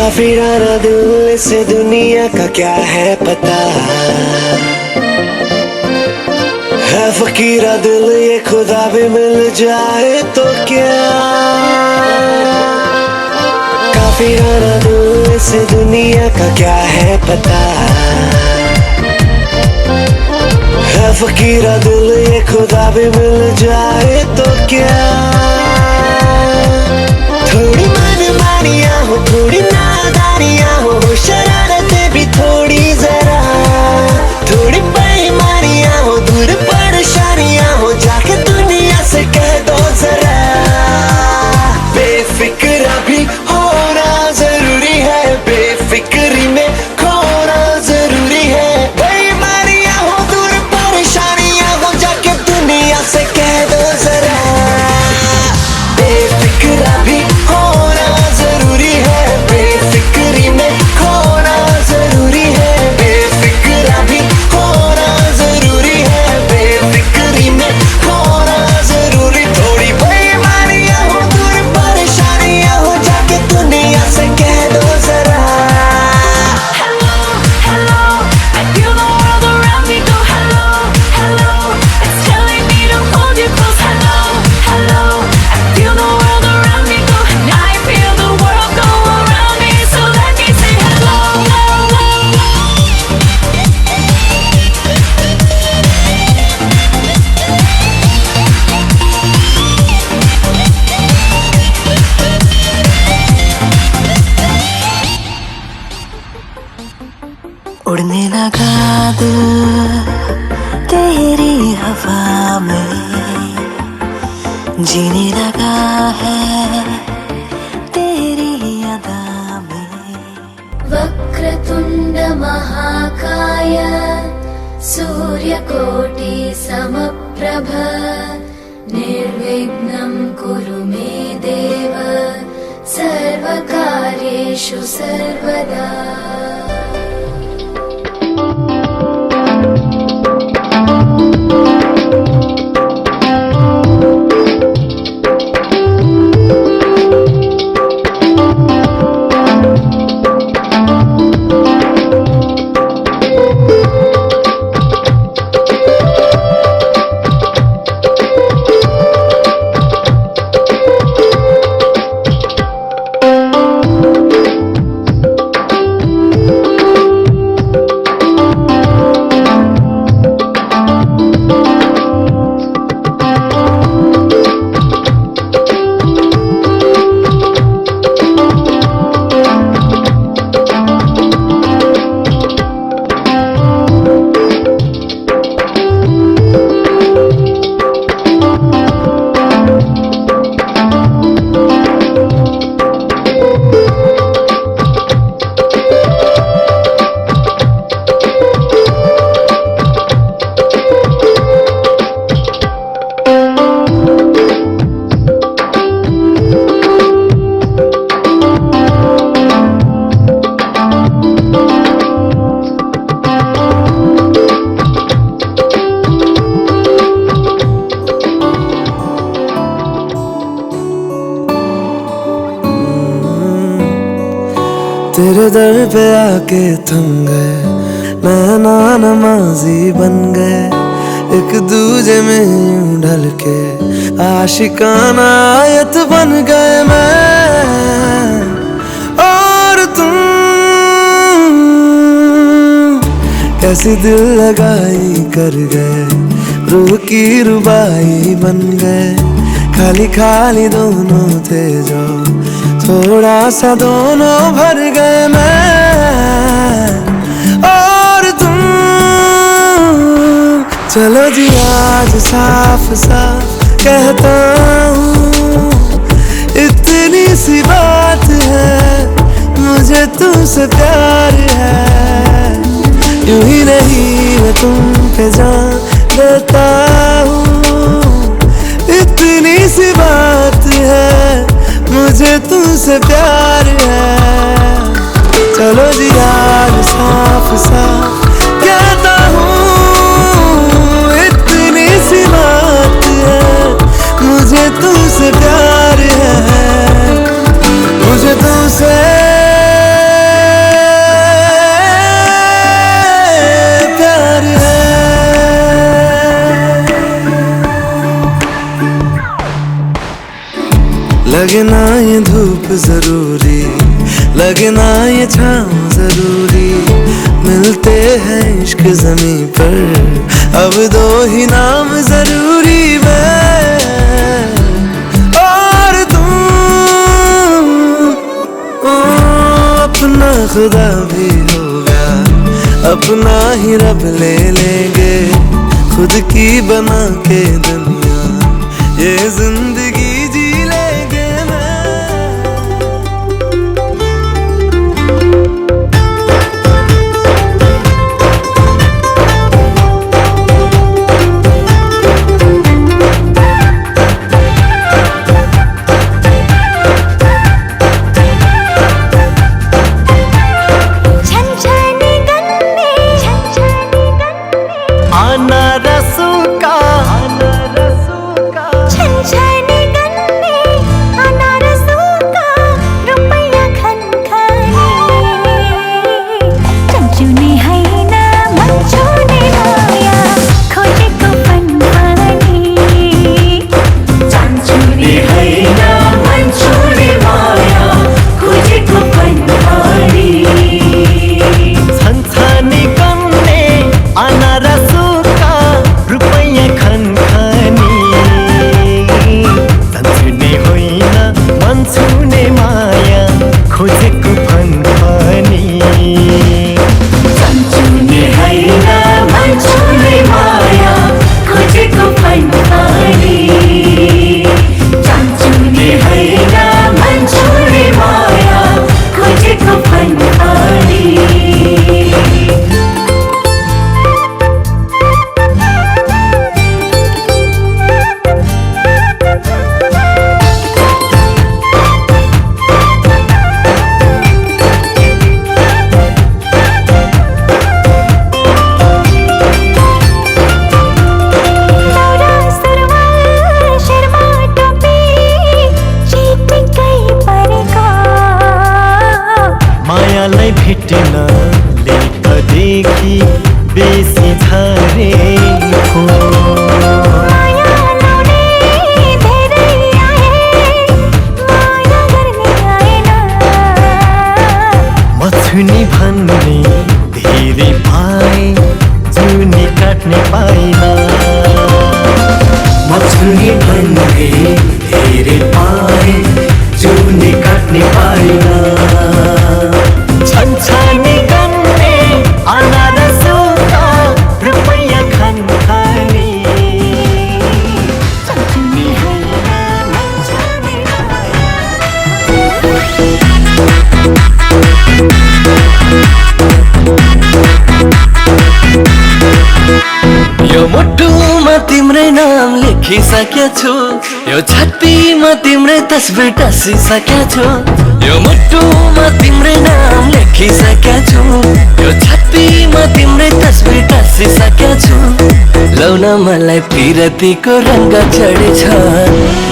काफिराना दिल से दुनिया का क्या है पता, है फकीरा दिल ये खुदा भी मिल जाए तो क्या। काफिराना दिल से दुनिया का क्या है पता, है फकीरा दिल ये खुदा भी मिल जाए तो क्या। थोड़ी मनमानियाँ हो, थोड़ी नादानियाँ हो, शरारतें भी थोड़ी जरा, थोड़ी बेईमानियाँ हो, दूर परेशानियाँ हो, जाके दुनिया से कह दो जरा। बेफिक्रा भी होना जरूरी है, बेफिक्री में खोना जरूरी है। बेईमानियाँ हो, दूर परेशानियाँ हो, जाके दुनिया से कह दो जरा। बेफिक्रा भी होना जरूरी है, बेफिक्री में खोना जरूरी है। बेफिक्रा भी होना जरूरी है, बेफिक्री में खोना जरूरी। थोड़ी बेईमानियाँ हो, दूर परेशानियाँ हो, जाके दुनिया से कह दो जरा। Hello, hello, I feel the world around me go hello, hello. It's telling me to hold you close. Hello, hello, I feel the world around me go. I feel the world go around me, so let me say hello, hello. उड़ने लगा दिल तेरी हवा में, जीने लगा है तेरी अदा में। वक्रतुंड महाकाय सूर्यकोटि समप्रभ निर्विघ्नं कुरु मे देव सर्वकार्येषु सर्वदा। तेरे दर पे आके थम गए, नैना नमाजी बन गए, एक दूजे में यूं ढल के आशिकाना आयत बन गए मैं और तुम। कैसी दिल लगाई कर गए, रूह की रुबाई बन गए, खाली खाली दोनों थे जो थोड़ा सा दोनों भर गए मैं और तुम। चलो जी आज साफ साफ कहता हूँ, इतनी सी बात है, मुझे तुमसे प्यार है। यूं ही नहीं मैं तुम पे जान देता हूँ, इतनी सी बात है, मुझे तुमसे प्यार है। चलो जी आज साफ साफ कहता हूँ, इतनी सी बात है, मुझे तुमसे प्यार है, मुझे तुमसे जरूरी, लगना ये छाँव जरूरी। मिलते हैं इश्क ज़मीं पर, अब दो ही नाम जरूरी। मैं और तुम, अपना खुदा भी होगा, अपना ही रब ले लेंगे। खुद की बना के दुनिया ये जिंदगी जी लेंगे। भेटेन लेख देखी बेसी झरेको। मछुनी भन्ने धेरै पाए, जुनी काट्ने पाइन। मछुनी भन्ने धेरै पाए, जुनी काट्ने पाइन। छन्छानी गन्ने अनारसोका रुपैया खनखानी। छन्छुनी यो मुटुमा तिम्रै नाम लेखिसकेको छु, यो छातीमा तिम्रै तस्बिर टाँसिसकेको छु। यो मुटुमा तिम्रै नाम लेखिसकेको छु, यो छातीमा तिम्रै तस्बिर टाँसिसकेको छु। लौन मलाई पिरतीको रङ्ग चढेछ,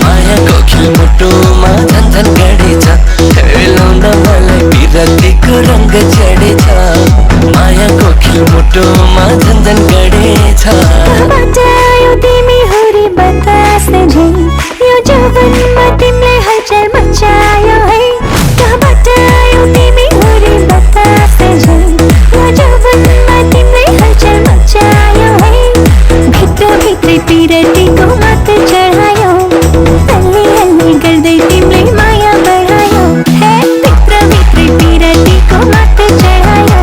मायाको खिल मुटुमा झन्झन गढेछ। लौन मलाई पिरतीको रङ्ग चढेछ, मायाको खिल मुटुमा झन्झन गढेछ। तिमी हुरी बतास्ने झै, यो जवानमा तिमीले हलचल मचायो है। कहाँबाट आयो तिमी हुरी बतास्ने झै, यो जवानमा तिमीले हलचल मचायो है। भित्रभित्रै पिरतीको मात चढायो, हल्ली हल्ली गर्दै तिमीले माया बढायो। हे भित्रभित्रै पिरतीको मात चढायो,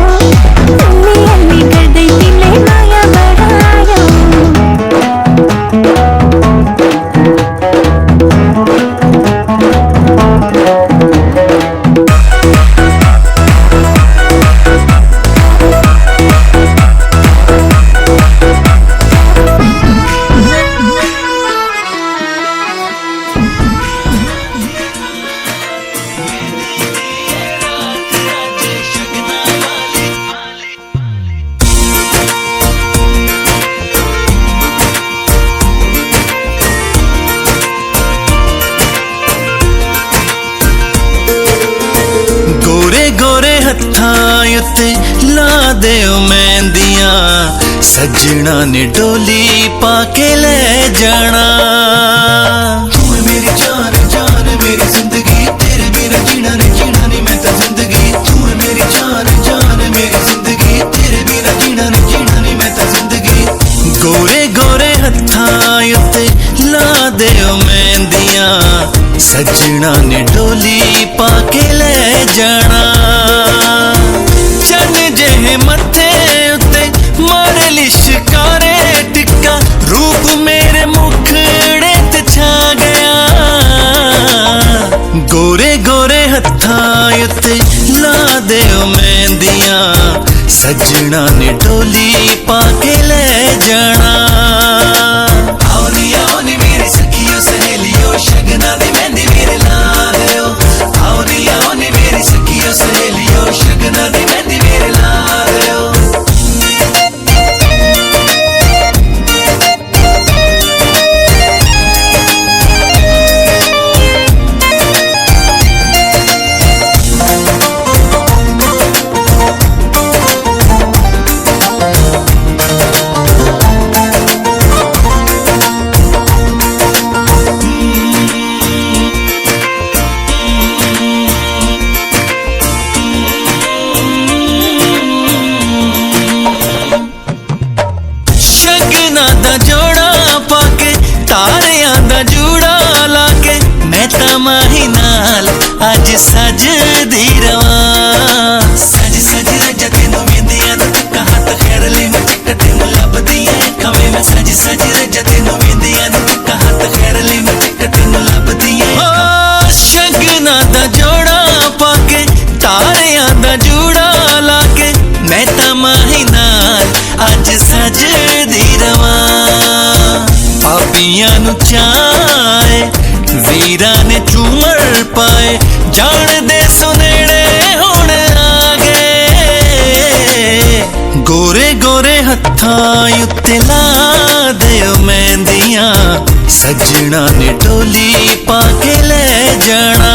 हल्ली हल्ली गर्दै तिमीले माया बढायो। हत्थां उत्ते ला देओ मेहंदियां, सजना ने डोली पाके ले जाना। तू मेरी जान जान मेरी जिंदगी, तेरे बिना सजना ने डोली पाके ले जाना। चन जे मथे उत्ते मारे लिशकारे टिक्का, रूप मेरे मुखड़े ते छा गया। गोरे गोरे हत्थां उत्ते ला दे मेहंदियां, सजना ने डोली पाके ले जाना। आओ नी मेरी सखियो सहेलियो, शगना दी मेहंदी मेरे लायो। आओ नी मेरी सखियो सहेलियो, शगना दी मेहंदी मेरे लायो। अज सज दी रवां, सज सज रज तेनू वेंदियां दा टक्का, हाथ खैर ले मैं टक्का तेनू लभदियां अखां वे। मैं सज सज रज तेनू वेंदियां दा टक्का, हाथ खैर ले मैं टक्का तेनू लभदियां अखां। शगना दा जोड़ा पाके, तारियां दा जूड़ा लाके, मैं तां माही नाल अज सज दी रवां। पापियां नू चाहे वीरा ने झूमर पाए, जान दे सुनेड़े हुण आ गए। गोरे गोरे हत्थां उत्ते ला दियो मेहंदियां, सजना ने डोली पाके ले जाना।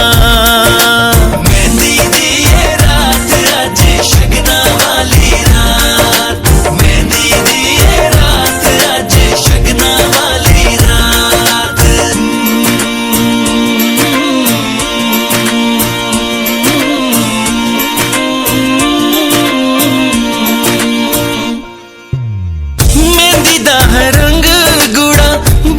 मेहंदी दी ये रात अज शगना वाली रात, मेहंदी दी ये रात अज शगना वाली रात। रंग गुड़ा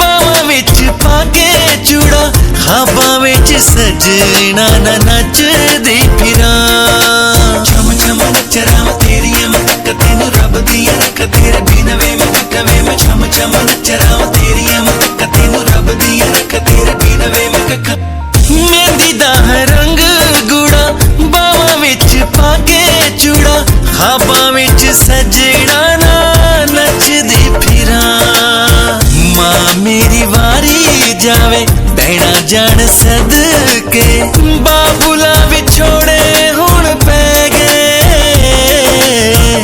बावां विच पाके चूड़ा, खाबां विच सजना ना नचदी फिरां। चम चम नच राम तेरियां मैं तक तेनू रब दियां रख, तेरे बिन वे मैं कवे। मैं चम चम नच राम तेरियां मैं तक तेनू रब दियां रख, तेरे बिन वे मैं कख। मेहंदी दा रंग गुड़ा बावां विच पाके चूड़ा, खाबां विच सजना ना नचदी फिरां। मां मेरी वारी जावे भैणा जान सदके, बाबूला विछोड़े हुण पै गए।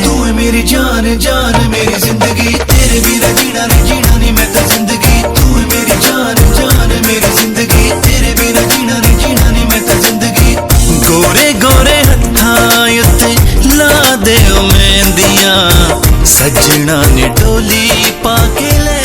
तू है मेरी जान जान मेरी जिंदगी, तेरे बिना जीना नहीं जीना नहीं मैं तो जिंदगी। तू है मेरी जान जान मेरी जिंदगी, तेरे बिना जीना नहीं जीना नहीं मैं तो जिंदगी। गोरे गोरे हत्थां उत्ते ला दियो मेहंदियां, सजना ने डोली पाके ले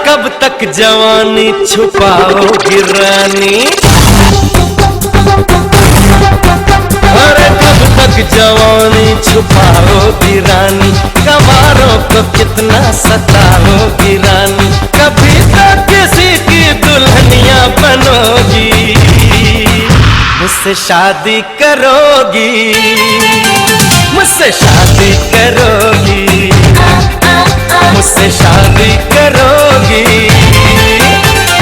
कब तक जवानी छुपाओगी रानी, अरे कब तक जवानी छुपाओगी रानी। कमारों को कितना सताओगी रानी, कभी तो किसी की दुल्हनिया बनोगी। मुझसे शादी करोगी, मुझसे शादी करोगी, मुझसे शादी करोगी,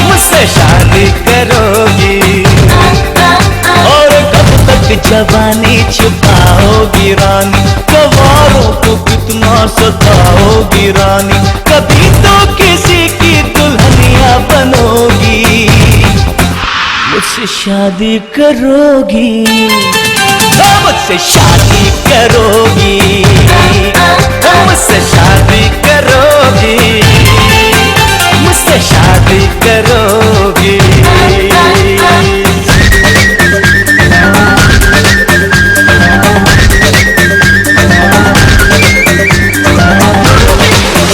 मुझसे शादी करोगी। और कब तक जवानी छुपाओगी रानी, कवारों को कितना सताओगी रानी, कभी तो किसी की दुल्हनिया बनोगी। मुझसे शादी करोगी, मुझसे शादी करोगी, मुझसे शादी करोगी, मुझसे शादी करोगी।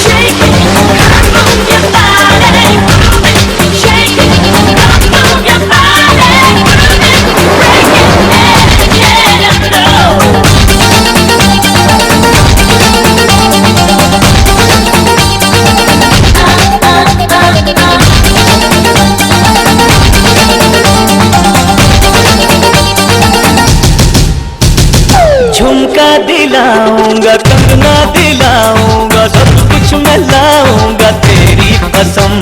Shake it, move your body, move it. Shake it, move your body. मैं लाऊंगा तेरी कसम।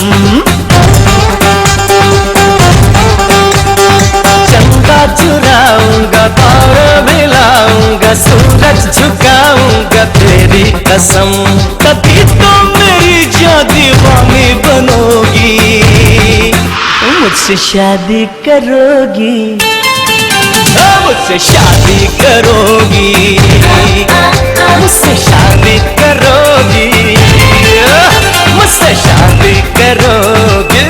चंदा चुराऊंगा तारे मिलाऊंगा सूरज झुकाऊंगा तेरी कसम। कभी तो मेरी जान दीवानी बनोगी, मुझसे शादी करोगी, मुझसे शादी करोगी, मुझसे शादी करोगी, मुझसे शादी करोगी।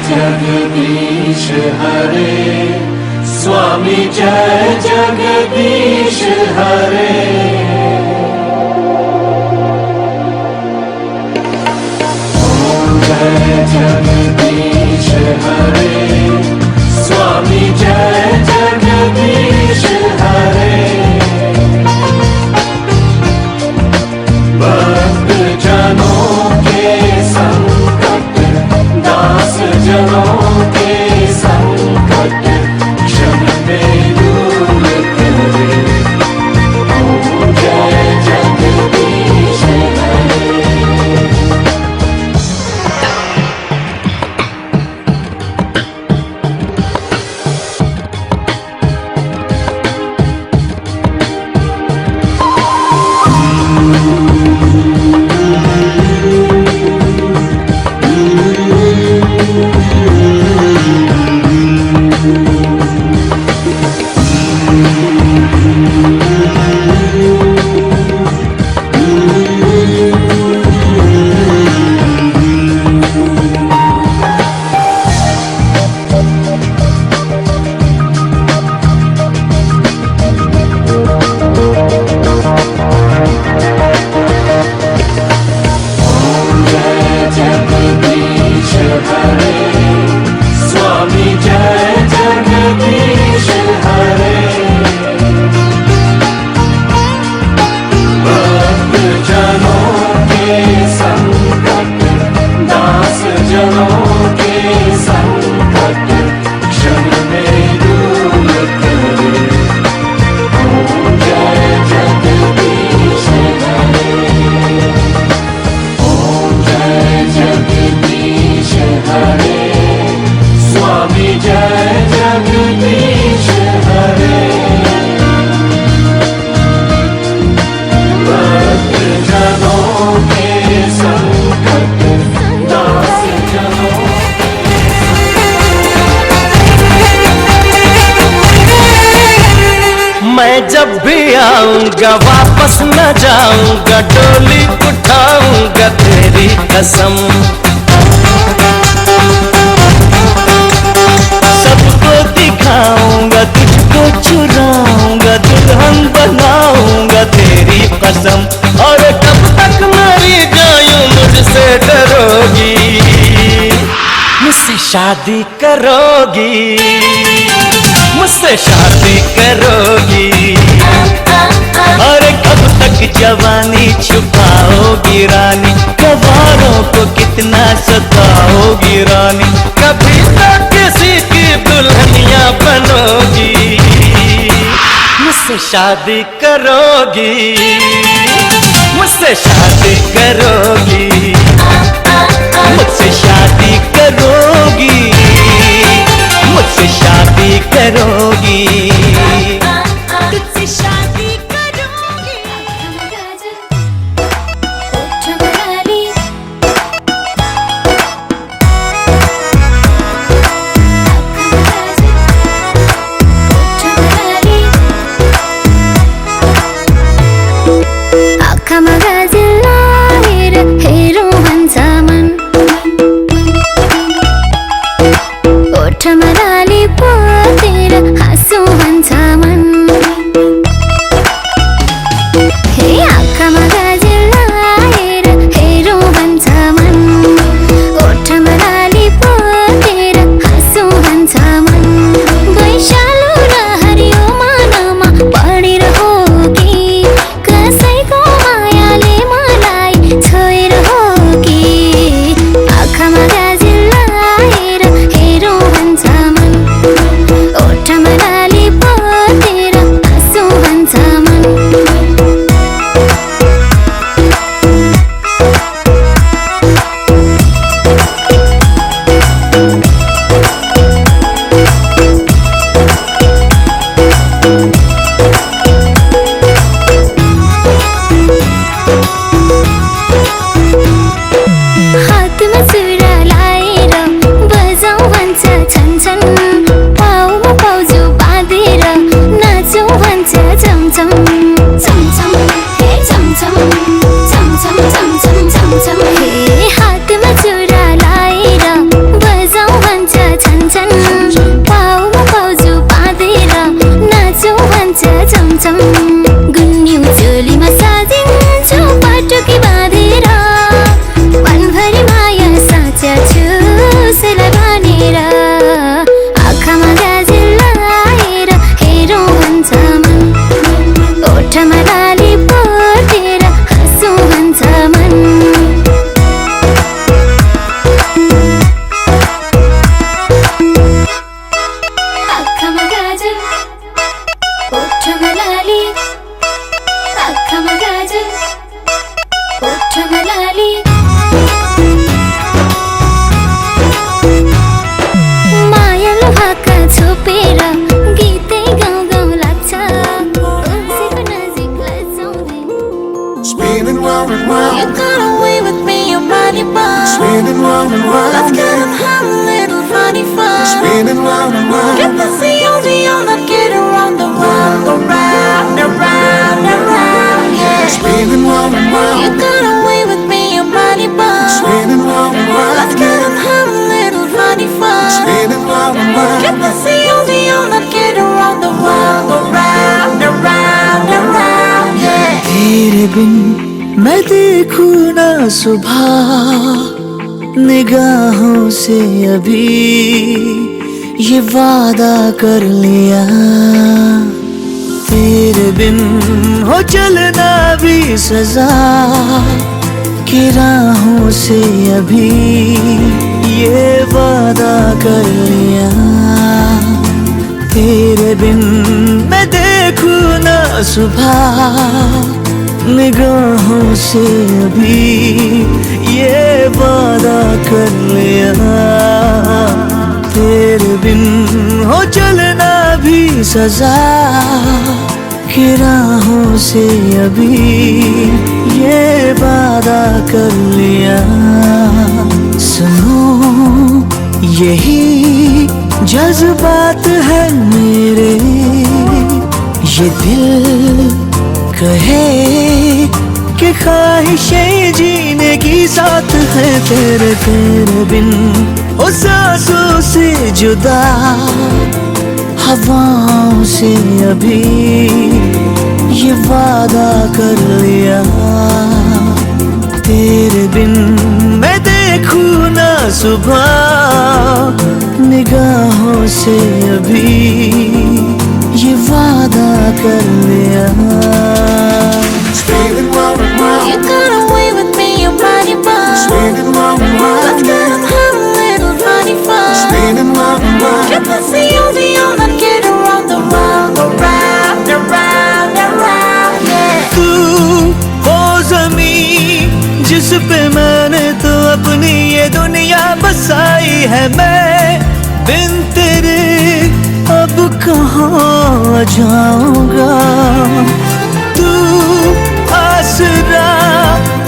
जगदीश हरे स्वामी जय जगदीश हरे। ओम जय जगदीश हरे स्वामी जय जगदीश हरे। भक्त जनों के संकट दास जनों के संकट क्षण में दूर करे। ओम जय जगदीश हरे। मैं जब भी आऊंगा वापस न जाऊंगा, डोली उठाऊंगा तेरी कसम। सबको दिखाऊंगा तुझको चुराऊंगा, दुल्हन बनाऊंगा तेरी कसम। और कब तक मेरी जायूं मुझसे डरोगी, मुझसे शादी करोगी, मुझसे शादी करोगी। और कब तक जवानी छुपाओगी रानी, कवारों को कितना सताओगी रानी। कभी तो किसी की दुल्हनिया बनोगी, मुझसे शादी करोगी, मुझसे शादी करोगी, मुझसे शादी करोगी, मुझसे शादी करोगी, तुझसे शादी करूंगी। काजल, ओठ लाली, ओठमा लाली पोतेर हाँसु भन्छ मन हे आँखामा गाजल लाएर हेरौँ भन्छ मन ओठमा लाली पोतेर हाँसु भन्छ मन वैशालु र हरियो मानमा पढेर हो कि कसैको मायाले मलाई छोएर हो कि आँखामा गाजल लाएर हेरौँ भन्छ मन ओठमा लाली पोतेर हाँसु भन्छ मन हातमा चुरा लाएर बजाउँ भन्छ छनछन पाउमा पाउजो बाँधेर नाचौँ भन्छ चमचम चमचम हे चमचम चमचम चमचम चमचम हे हातमा चुरा लाएर बजाउँ भन्छ छनछन पाउमा पाउजो बाँधेर नाचौँ भन्छ चमचम गुन्यु चोलीमा साजिन्छु पटुकी बाँधेर मनभरि माया साँचा छु सेला भनेर आँखामा गाजल लाएर हेरौँ भन्छ मन ओठमा लाली पोतेर हाँसौँ भन्छ मन आँखामा गाजल ओठमा लाली आँखामा गाजल ओठमा लाली मायालु भाका छोपेर गीतै गाउँ गाउँ लाग्छ उल्सेको नजिक लजाउँदै Spinning round and round, You got away with me, your body bomb. spinning round and Let's round, get and yeah. have a little funny fun. Spinning round and Get round, the COD on and get around the world, around, around, around, yeah. spinning round and You round, got away with me, your body bomb. spinning round and Let's round, get yeah. and have a little funny fun. Spinning round and Get round, the COD on and get around the world, around, around, around, yeah. तेरे बिन मैं देखूं ना सुबह निगाहों से अभी ये वादा कर लिया तेरे बिन हो चलना भी सजा की राहों से अभी ये वादा कर लिया तेरे बिन मैं देखूं ना सुबह निगाहों से अभी ये वादा कर लिया तेरे बिन हो चलना भी सजा की राहों से अभी ये वादा कर लिया सुनो यही जज्बात है मेरे ये दिल कहे कि ख्वाहिशें जीने की साथ है तेरे तेरे बिन ओ सांसों से जुदा हवाओं से अभी ये वादा कर लिया तेरे बिन मैं देखूं ना सुबह निगाहों से अभी ये वादा कर लिया spinning round and You round, got away with me, your body bomb. spinning round and Let's round, get and yeah. have a little funny fun. Spinning round and Get round, the COD on and get around the world, around, around, around, yeah. तू वो ज़मीन जिस पे मैंने तो अपनी ये दुनिया बसाई है मैं बिन तेरे अब कहाँ जाऊंगा तू आसरा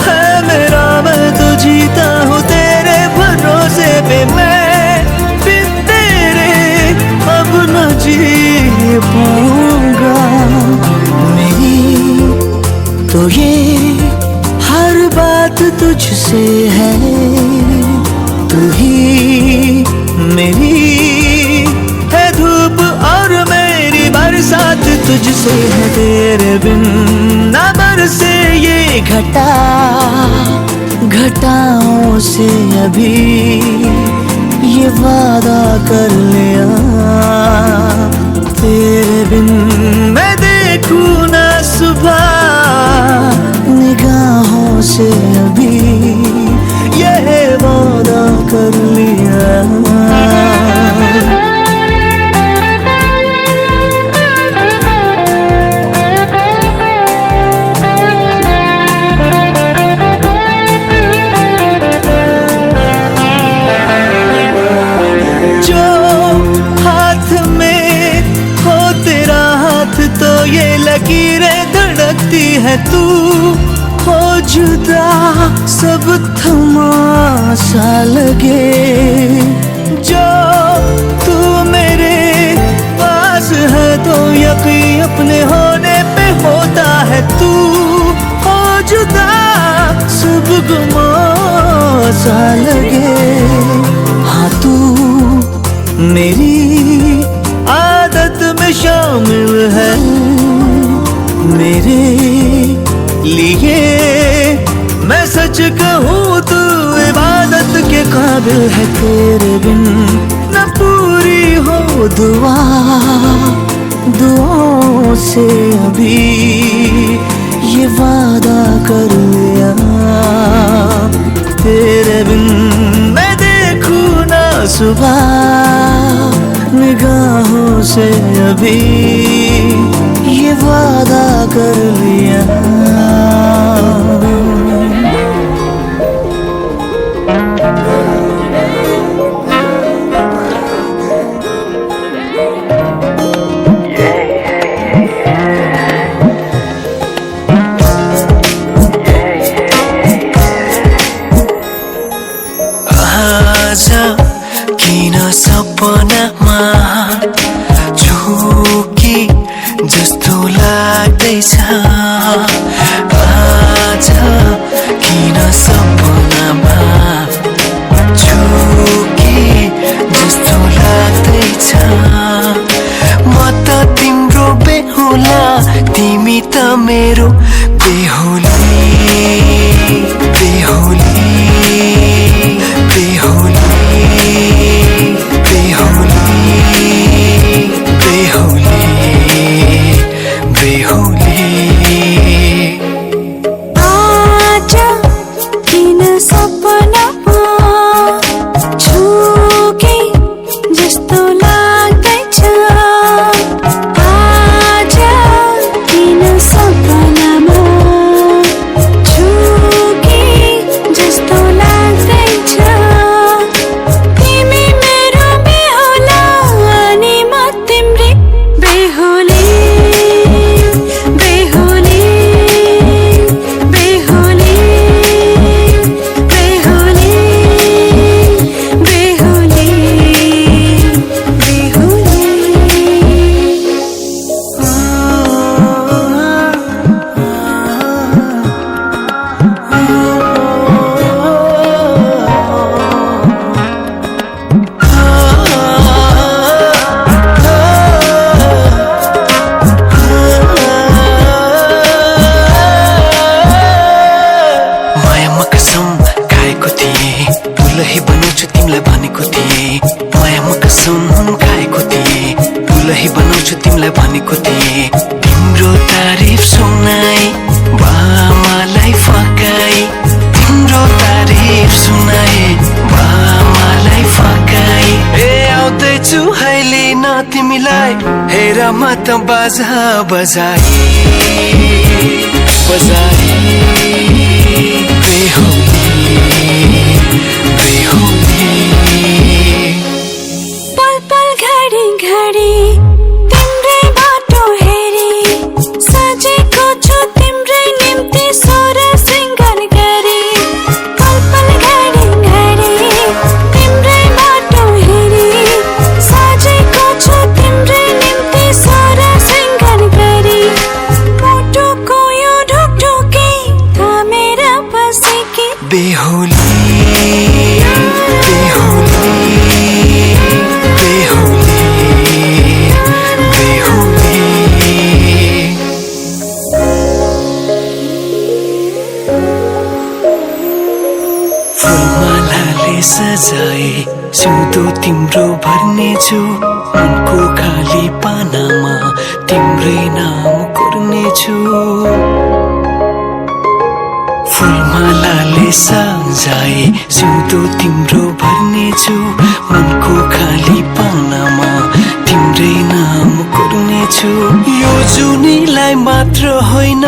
है मेरा मैं तो जीता हूँ तेरे भरोसे पे मैं बिन तेरे अब न जी पाऊंगा मेरी तो ये हर बात तुझसे है तू ही मेरी से है तेरे बिन न बरसे ये घटा, घटाओं से अभी ये वादा कर लिया, तेरे बिन मैं देखूं ना सुबह, निगाहों से अभी ये वादा कर लिया। तो ये लकीरें धड़कती है, तू हो जुदा सब तमाशा लगे, जो तू मेरे पास है तो यकीन अपने होने पे होता है, तू हो जुदा सब गुमाशा लगे। हाँ तू मेरी आदत में शामिल है, मेरे लिए मैं सच कहूँ तू इबादत के काबिल है, तेरे बिन न पूरी हो दुआ, दुआओं से अभी ये वादा कर लिया, तेरे बिन मैं देखूँ ना सुबह, निगाहों से अभी ये वादा कर लिया। आजा किन सपनामा झुकी जस्तो लाग्दैछ, आज किन सपनामा झुकी जस्तो लाग्दैछ, म त तिम्रो बेहुला तिमी त मेरो बेहुली, बेहुली बेहुली तिम्रो तारिफ सुनाई बामालाई फकाई, तिम्रो तारिफ सुनाई बामालाई फकाई, ए आउँदैछु अहिले न तिमीलाई हेर म त बाजा बजाई बजाई, बेहुली बेहुली पल पल घडी घडी तिम्रै बाटो हेरी सजेको छु तिम्रै निम्ति सोर सिंगार गरी, पल पल घडी घडी तिम्रै बाटो हेरी सजेको छु तिम्रै निम्ति सोर सिंगार गरी, मुटुको यो ढुकढुकी थामेर बसेकी बेहुली बेहुली बेहुली। तिम्रो भर्ने छु मनको खाली पानामा तिम्रै नाम कोर्ने छु फुलमालाले सजाए सिउँदो तिम्रो भर्ने छु मनको खाली पानामा तिम्रै नाम कोर्ने छु यो जुनीलाई मात्र होइन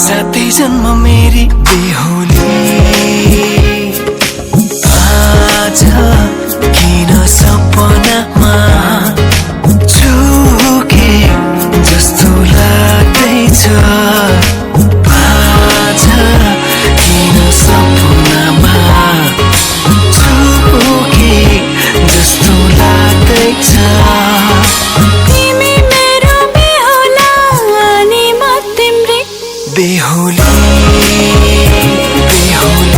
साथै जन्म मेरी बेहुली आज किन सपनामा चुके जस्तो लाग्दैछ आज किन सपनामा चुके जस्तो लाग्दैछ तिमी मेरो बेहुला अनि म तिम्रै बेहुली बेहुली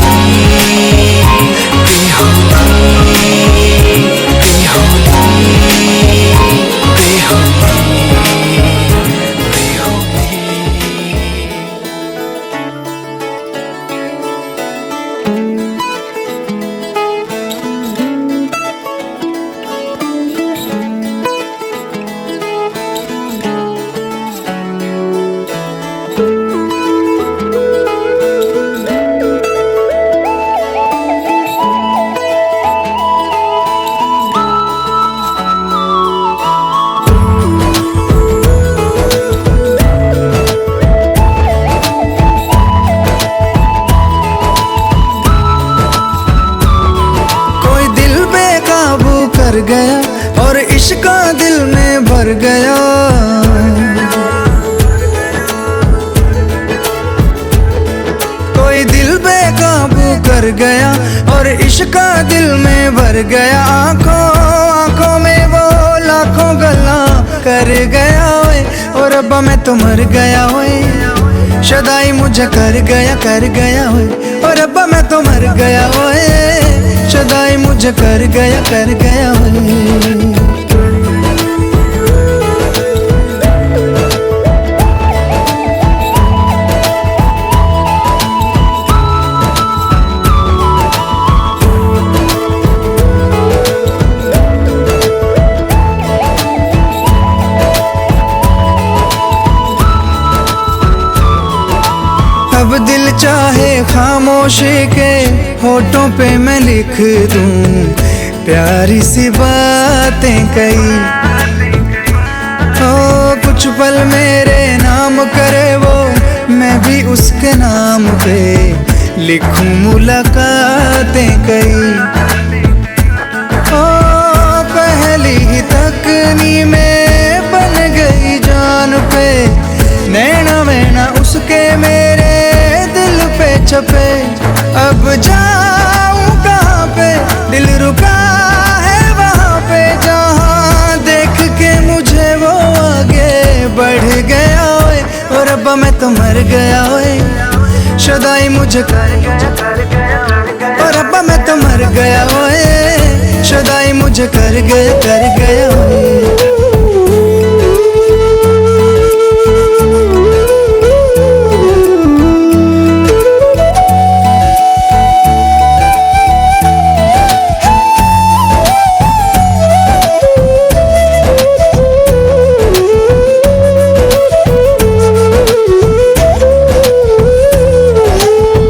कर गया और इश्क दिल में भर गया कोई दिल बेकाबू कर गया और इश्क दिल में भर गया आंखों आंखों में वो लाखों गल्ला कर गया ओए और रब्बा मैं तो मर गया ओए शदाई मुझे कर गया ओए और रब्बा मैं तो मर गया ओए शदाई मुझे कर गया ओए अब दिल चाहे खामोशी के होठों पे मैं लिख दूं प्यारी सी बातें कई ओ कुछ पल मेरे नाम करे वो मैं भी उसके नाम पे लिखूं मुलाकातें कई ओ पहली ही तकनी में बन गई जान पे नैना मैना उसके मेरे दिल पे छपे अब जाऊं कहाँ पे दिल रुका है वहाँ पे जहाँ देख के मुझे वो आगे बढ़ गया ओए और रब्बा मैं तो मर गया ओए शदाई मुझे कर गया और रब्बा मैं तो मर गया ओए शदाई मुझे कर गया ओए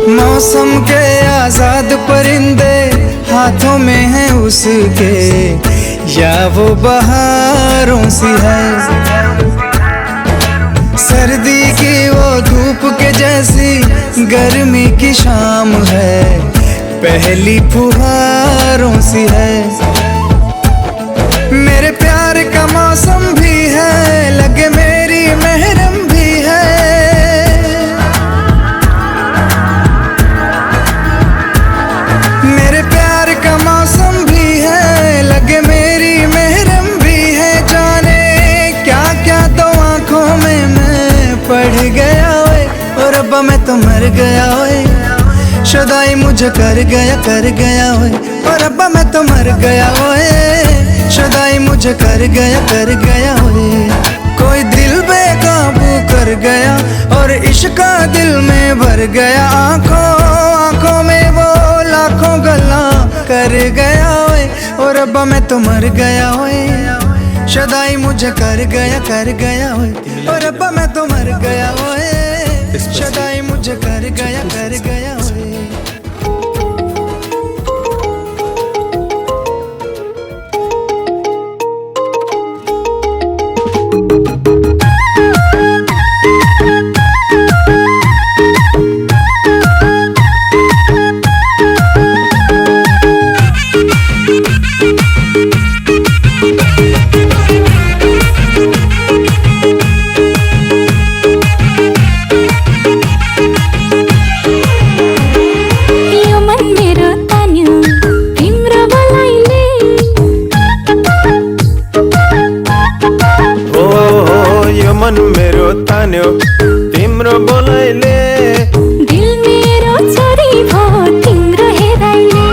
मौसम के आजाद परिंदे हाथों में हैं उसके या वो बहारों सी है सर्दी की वो धूप के जैसी गर्मी की शाम है पहली फुहारों सी है मेरे प्यार का मौसम भी है लगे मेरी महरम भी है मेरे प्यार का मौसम भी है लगे मेरी महरम भी है जाने क्या क्या तो आंखों में मैं पढ़ गया ओए और रब्बा मैं तो मर गया ओए शदाई मुझे कर गया ओए और रब्बा मैं तो मर गया ओए शदाई मुझे कर गया ओए कोई दिल बेकाबू कर गया और इश्क दिल में भर गया आंखों आंखों में वो लाखों गल्ला कर गया ओए, ओ रब्बा मैं तो मर गया ओए, शदाई मुझे कर गया ओए, ओ रब्बा मैं तो मर गया ओए, शदाई मुझे कर गया ओए। मन मेरो तान्यो तिम्रो बोलाइले, दिल मेरो चोरी भो तिम्रो हेराइले,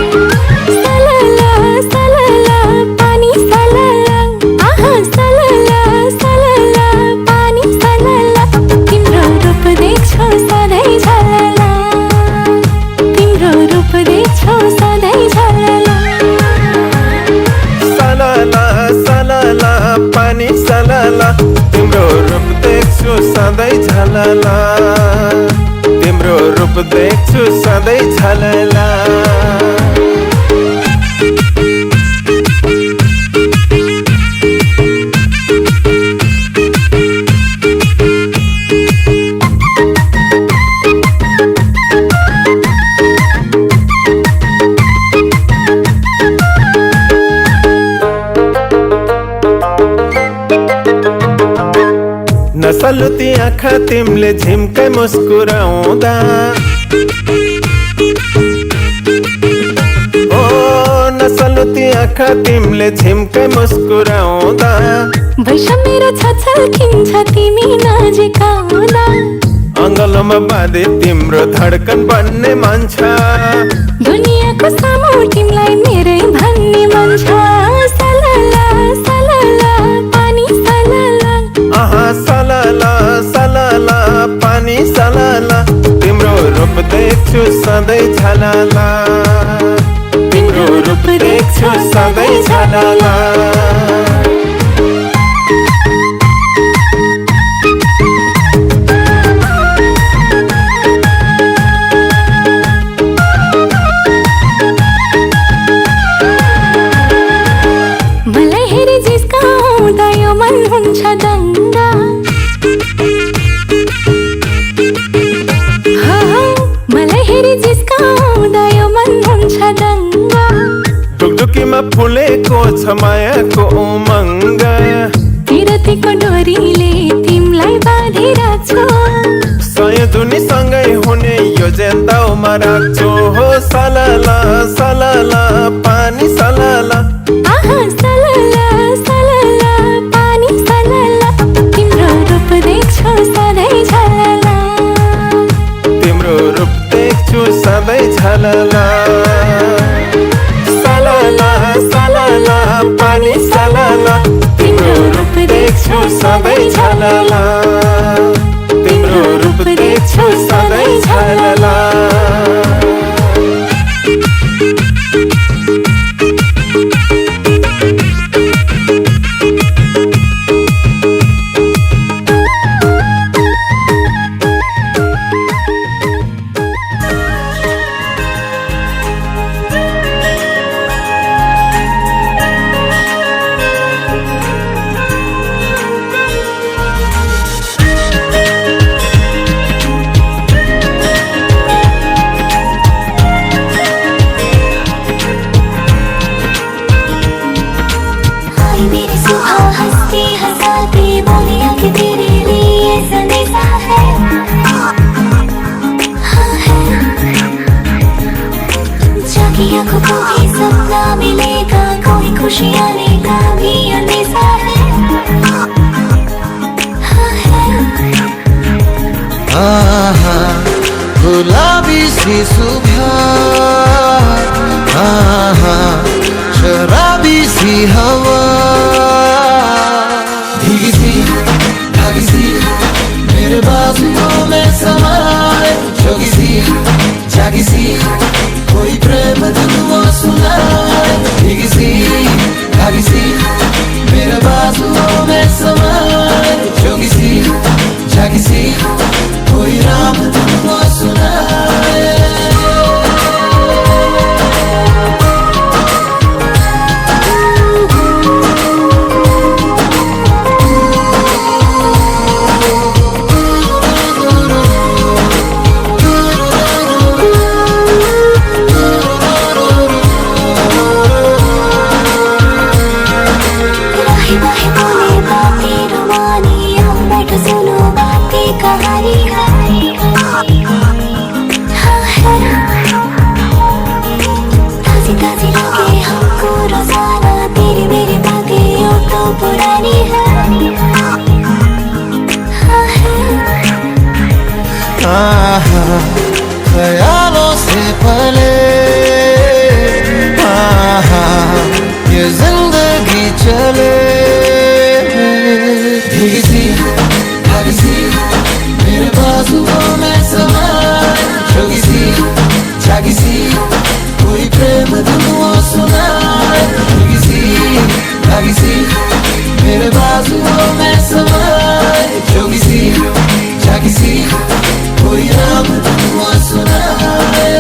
सलला सलला पानी सलला, आहा सलला सलला पानी सलला, तिम्रो रूप देख्छु सधैँ झलला, तिम्रो रूप देख्छु सधैँ झलला, सलला सलला पानी सलला, तिम्रो रूप देख्छु सधैँ झलला, तिम्रो रूप देख्छु सधैँ झलला। नसलुती आँखा तिमीले झिम्कै मुस्कुराउँदा, ओ नसलुती आँखा तिमीले झिम्कै मुस्कुराउँदा, वैश मेरो छछल खिन्छ तिमी नजिक आउँदा, अङ्गलोमा बाँधे तिम्रो धड्कन बन्ने मन छ, दुनियाँको सामु तिमीलाई मेरै भन्ने मन छ, सलला सलला पानी सलला, आहा सलला सलला पानी सलला, तिम्रो रूप देख्छु सधैँ झलला, तिम्रो रूप देख्छु सधैँ झलला। मलाई हेरी जिस्काउँदा यो मन हुन्छ दङ्गा, मलाई हेरी जिस्काउँदा यो मन हुन्छ दङ्गा, ढुकढुकीमा फुलेको छ मायाको उमङ्ग, विरतीको डोरीले तिमीलाई बाँधिराख्छु, सय दुनीसँगै हुने यो जेन्दाउमा राख्छु, हो सलला सलला पानी सलला, आहा सलला सलला पानी सलला, तिम्रो रूप देख्छु सधैँ झलला, तिम्रो रूप देख्छु सधैँ झलला, सलला सलला पानी सलला, तिम्रो रूप देख्छु सधैँ झलला, तिम्रो रूप देख्छु सधैँ झलला। बातें रुमानी अब बैठो सुनो बातें कहानी हाँ है ताजी ताजी लगे हमको रोजाना तेरी मेरी बातें यूं तो पुरानी है हाँ है ख्यालों से पले ये जिंदगी चले भीगी सी भागी सी मेरे बाजुओं में समाए जोगी सी जागी सी कोई प्रेम धुन वो सुनाए भीगी सी भागी सी मेरे बाजुओं में समाए जोगी सी जागी सी कोई राम धुन वो सुनाए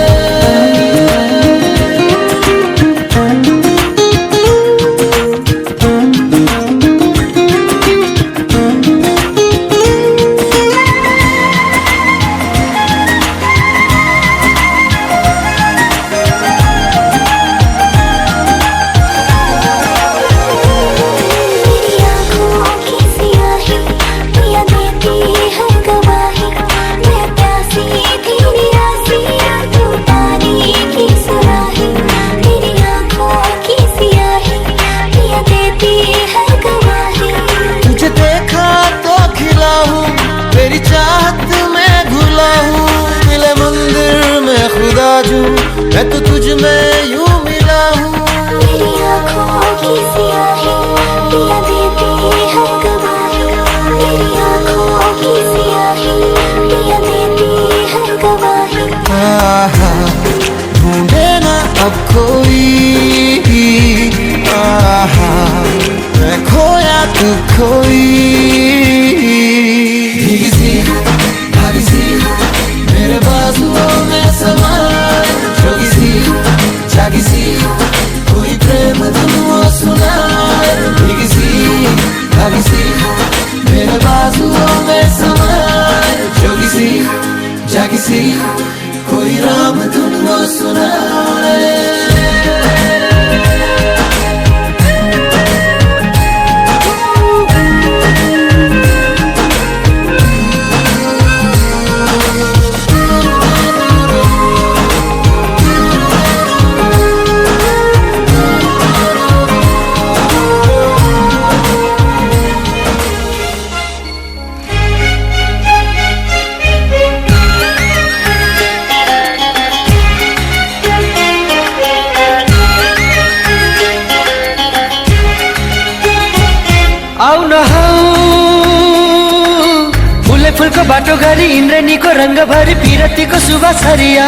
तेरी चाहत में घुला हूँ मिले मंदिर में खुदा जू मैं तो तुझ में यूं मिला हूँ मेरी आँखों की सियाही पिया देती है गवाही मेरी आँखों की सियाही पिया देती है गवाही ढूंढे ना अब कोई मैं खोया तू खोई भीगी सी भागी सी मेरे बाजुओं में समाए जोगी सी जागी सी कोई प्रेम धुन वो सुनाए भीगी सी भागी सी मेरे बाजुओं में समाए जोगी सी जागी सी कोई राम धुन वो सुनाए फूल को बाटो घरी इंद्रनी को रंग भरी पीरती को सुबह सरिया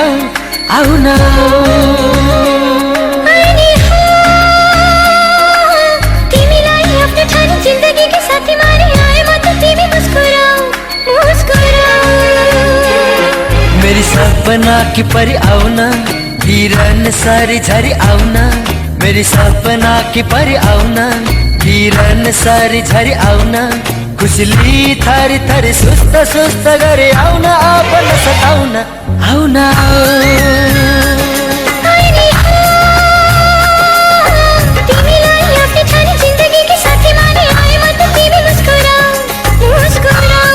आऊ ना जिंदगी के साथी मारे आए मत तेरी मुस्कुराओ मुस्कुराओ मेरी सपना की परी आऊ ना हिरन सारी झरी आऊ ना मेरी सपना की परी आऊ ना हिरन सारी झरी आऊ ना खुशली थारी थारी सुस्त सुस्त घरे आऊ ना आपण सताऊ ना आऊ ना जिंदगी के साथी माने आए मत तेरी मुस्कुराओ मुस्कुराओ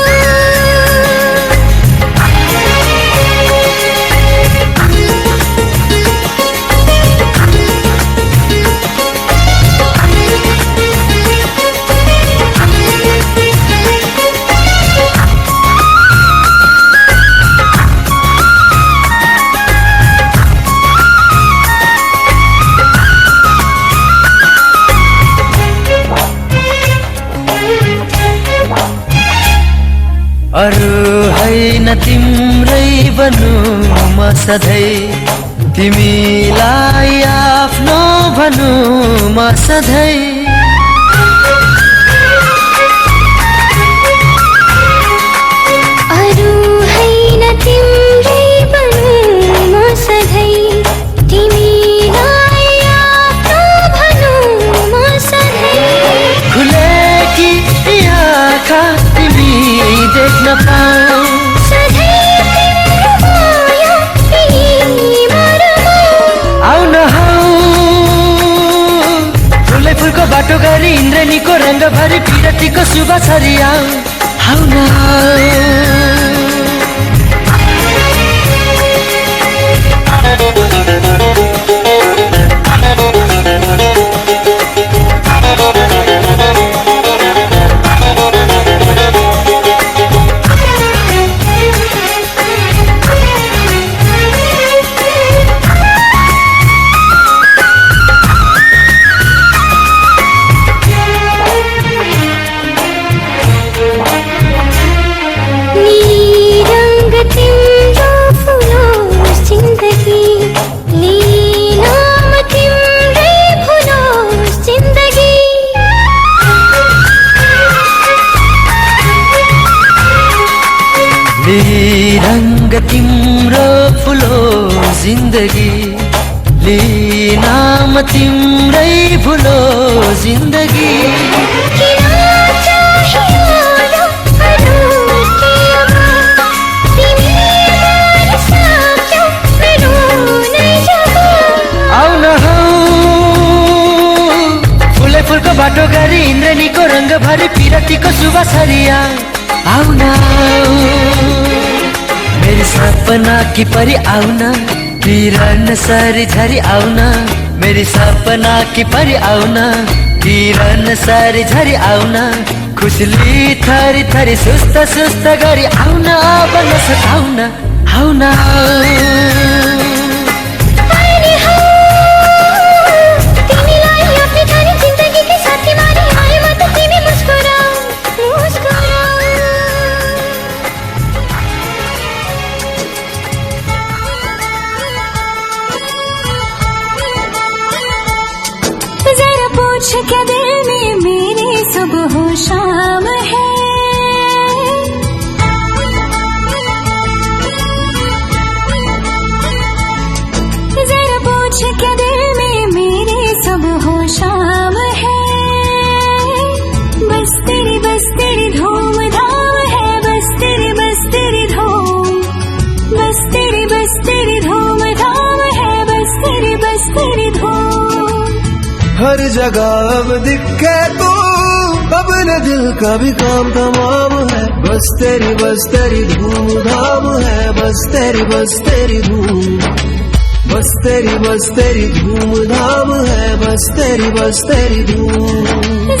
अरू हैन तिम्रै बनु म सधैँ तिमीलाई आफ्नो भनु म सधैँ अरू हैन तिम्रै बनु म सधैँ तिमीलाई आफ्नो भनु म सधैँ खुलेकी आँखा तिमी देख्न पाऊ आउन हौ फुलै फुलको बाटो गरी इन्द्रेणीको रङ्गभरि पिरतीको शुभ छरिया आउन रंग तिम्रो फुलो जिन्दगी ले नाम तिम्रै फुलो जिन्दगी आउन हौ फुलै फुलको बाटो गरी इन्द्रेणीको रंग भरि पिरतीको शुभ छरिया आउन मेरी सपना की परी आउन किरण सारी झरी आउन मेरी सपना की परी आउन किरण सारी झरी आउन खुसली थरी थरी सुस्त सुस्त गरी आउन अब नसताउन आउन क्या दिल में मेरे सुबह शाम है जरा पूछ क्या दिल में मेरे सुबह शाम है बस तेरी धूम धाम है बस तेरी धूम बस तेरी धूम धाम है बस तेरी धूम हर जगह अब दिखे तू अब न दिल का भी काम तमाम है बस तेरी धूम धाम है बस तेरी धूम बस तेरी धूम धाम है बस तेरी धूम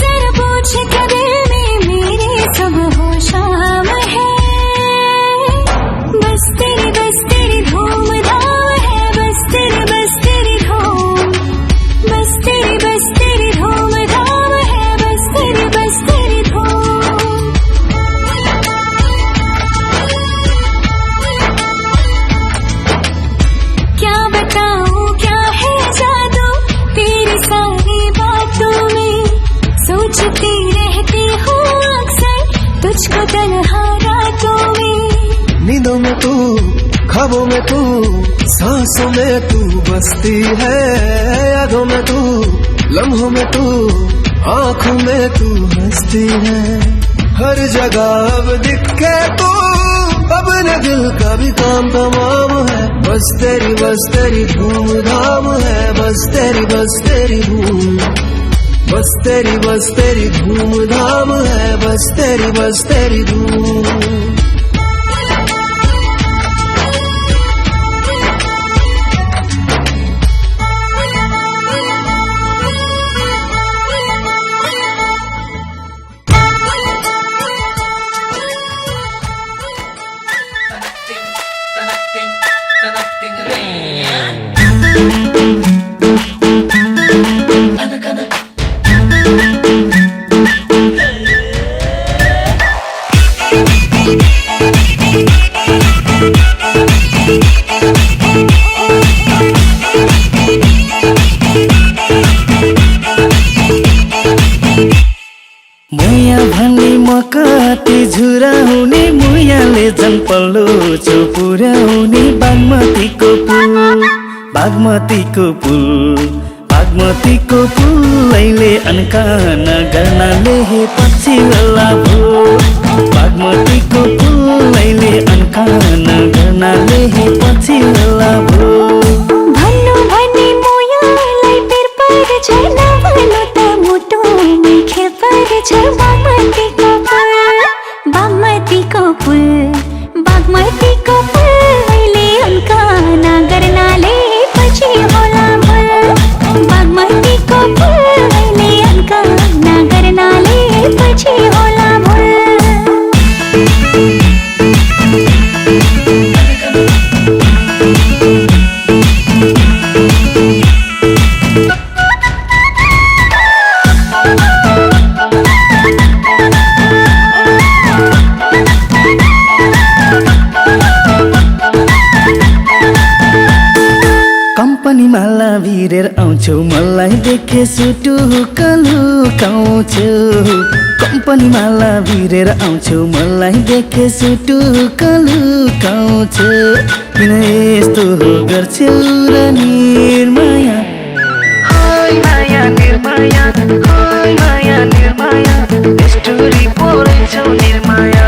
जरा पूछ क्या दिल में मेरे सब हो शाम है बस तेरी धूम धाम है बस तेरी धूम बस तेरी धूम धाम है बस तेरी धूम क्या बताऊं क्या है जादू तेरी सारी बातों में सोचती रहती हूँ अक्सर तुझको तन्हा रातों में नींदों में तू ख्वाबों में तू सांसों में तू बसती है यादों में तू लम्हों में तू आँखों में तू हंसती है हर जगह अब दिखे तू अब न दिल का भी काम तमाम है बस तेरी धूम धाम है बस तेरी धूम बस तेरी धूम धाम है बस तेरी धूम बागमतीको पुलैले अनकान गर्नाले पछि लाभो बागमतीको पुलैले अनकान गर्नाले पछि लाभो भन्नु भन्ने मोयालाई पेर पर्छ नभन्नु त मुटुमै खेल पर्छ आउँछौ मलाई देखे सुटुक्काउँछु कम्पनीमा भिरेर आउँछौ मलाई देखे सुटुक्काउँछु किन यस्तो गर्छौ र निर्माया हाय माया निर्माया हाय माया निर्माया स्टोरी बोल्छौ निर्माया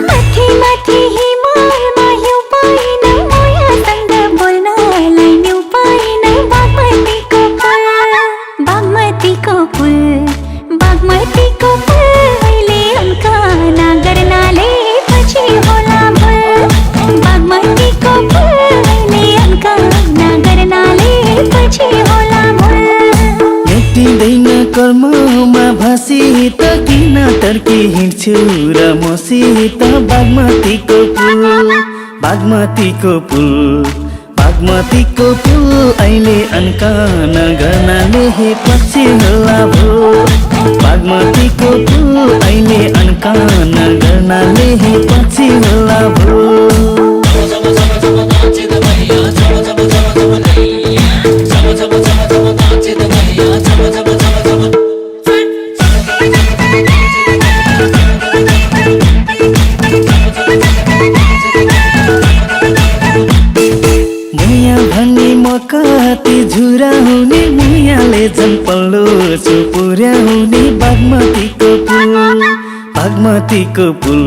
माथि माथि हिमालमा हिउँ पाइन मोयासँग बोल्नलाई न्यु पाइन बागमतीको पुल बागमतीको पुल अहिले अन्काना गर्नाले पछि होला भुल बागमतीको पुल अहिले अन्काना गर्नाले पछि होला भुल मेटिँदैन कर्ममा भाँसित किन तर्की हिँड्छु र मसित बागमतीको पुल बागमतीको पुल बागमतीको पुल अहिले अन्कान गर्नाले पछि होला भुल बागमतीको पुल अहिले अन्कान गर्नाले पछि होला भुल मुया भन्ने मकति झुराउने मुयाले झन् पल्लो छु पुर्याउने बागमतीको पुल बागमतीको पुल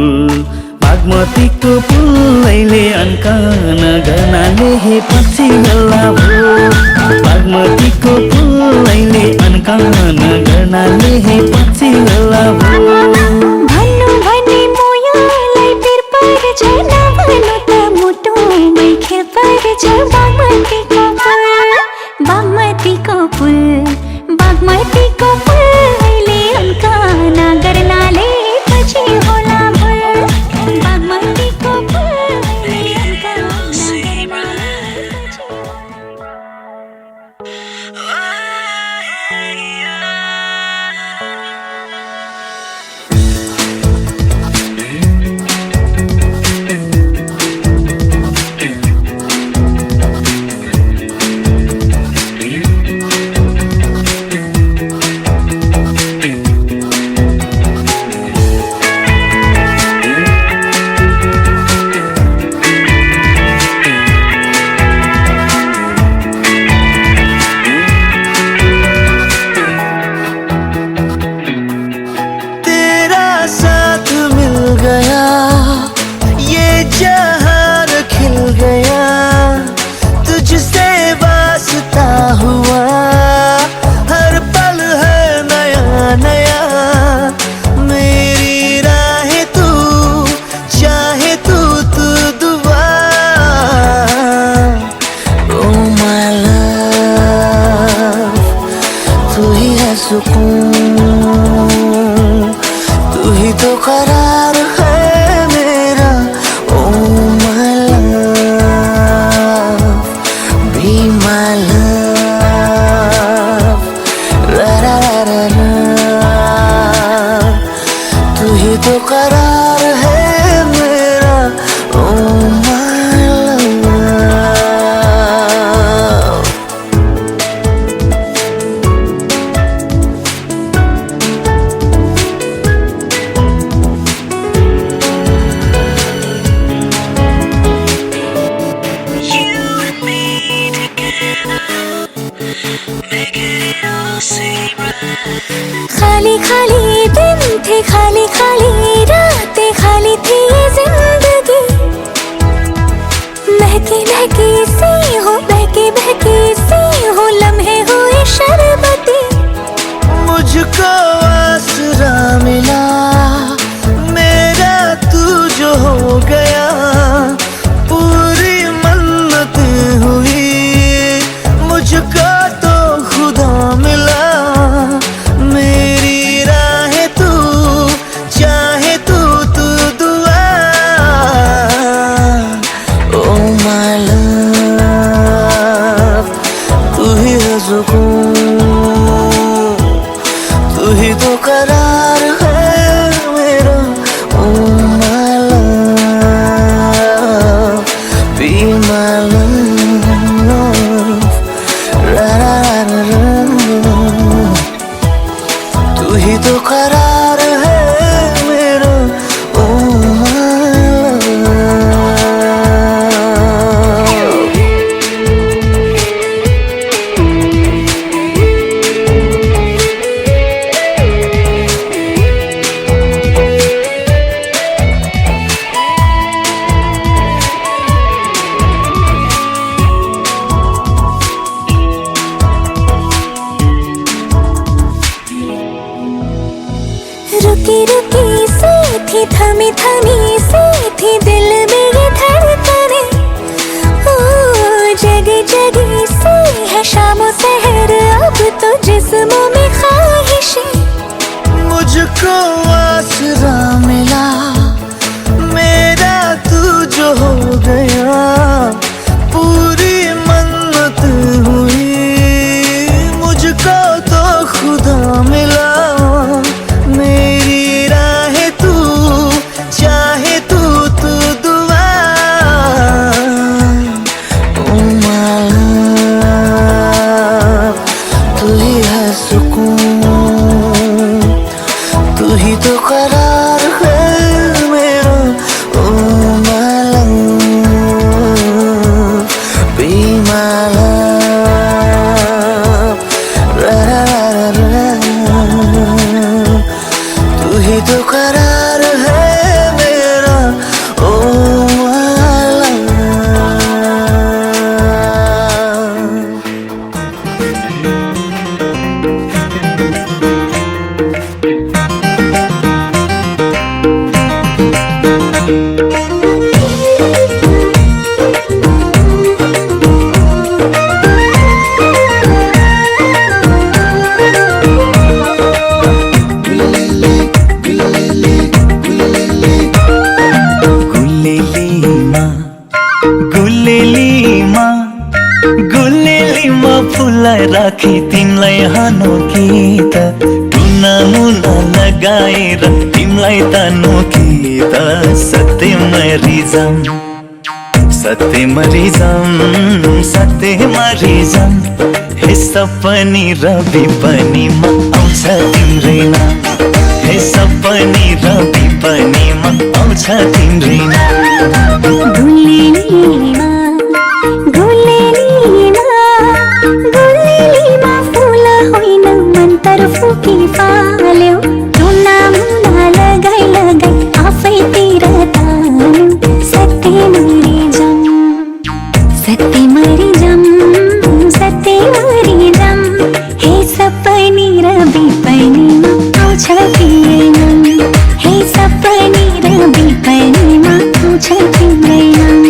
बागमतीको पुल अहिले अन्कान गर्नाले पछि होला भुल बागमतीको पुल अहिले अन्कान गर्नाले पछि होला भुल भन्नु भन्ने मोयालाई पिर पर्छ नभन्नु त मुटुमै खेर पर्छ बागमतीको पुल बागमतीको पुल बागमतीको पुल अहिले अन्काना गर्नाले पछि होला भुल बागमतीको पुल अहिले अन्काना गर्नाले पछि तेरा साथ मिल गया ये जहान खिल गया तुझसे वास्ता हुआ हर पल है नया नया मेरी राहें तू चाहे तू दुआ ओ माय लव तू ही है सुकून तू ही तो करार है मेरा oh my love be my love रा रा रा रा तू ही तो करार है मेरा ओ माय लव खाली खाली दिन थे खाली खाली रातें खाली थी ये जिंदगी महकी महकी सी हो बहकी बहकी सी हो लम्हे हुए शरबती मुझको आसरा मिला मेरा तू जो हो गया पूरी मन्नत हुई मुझको तो खुदा मिला मेरी राहें तू चाहे तू दुआ ओ माय लव तू ही है सुकून तू ही तो करार है मेरा oh my love be my love करार है मेरा ओ रुकी रुकी सी थी थमी थमी सी थी दिल में ये धड़कने ओ जगी जगी सी है शामों सहर अब तो जिस्मों में ख्वाहिशें मुझको आसरा मिला मेरा तू जो हो गया पूरी मन्नत हुई मुझको तो खुदा मिला मेरी राह तू चाहे तू दुआ ओ माला तू ही है सुकून तू ही तो करार है मेरा ओ माला बी माला तू ही तो करार है मेरा ओ माला गुलेलीमा फुलाई राखी तिमलाई हानो गीत टुना मुना लगाएर तिमलाई तानो गीत सत्य मरिजम सत्य मरिजम सत्य मरिजम हे सपनी र विपनीमा आउँछ तिम्रै नाम हे सपनी र विपनीमा आउँछ तिम्रै नाम गुलेलीमा गुलेलीमा गुलेलीमा फुल होइन मन तर्फुकी फाल्यो टुना मुना लगाई लगाई आफैतिर तान्यो सत्य मरिजम सत्य मरिजम सत्य मरिजम हे सपनी र विपनीमा आउँछ तिम्रै नाम हे सपनी र विपनीमा आउँछ तिम्रै नाम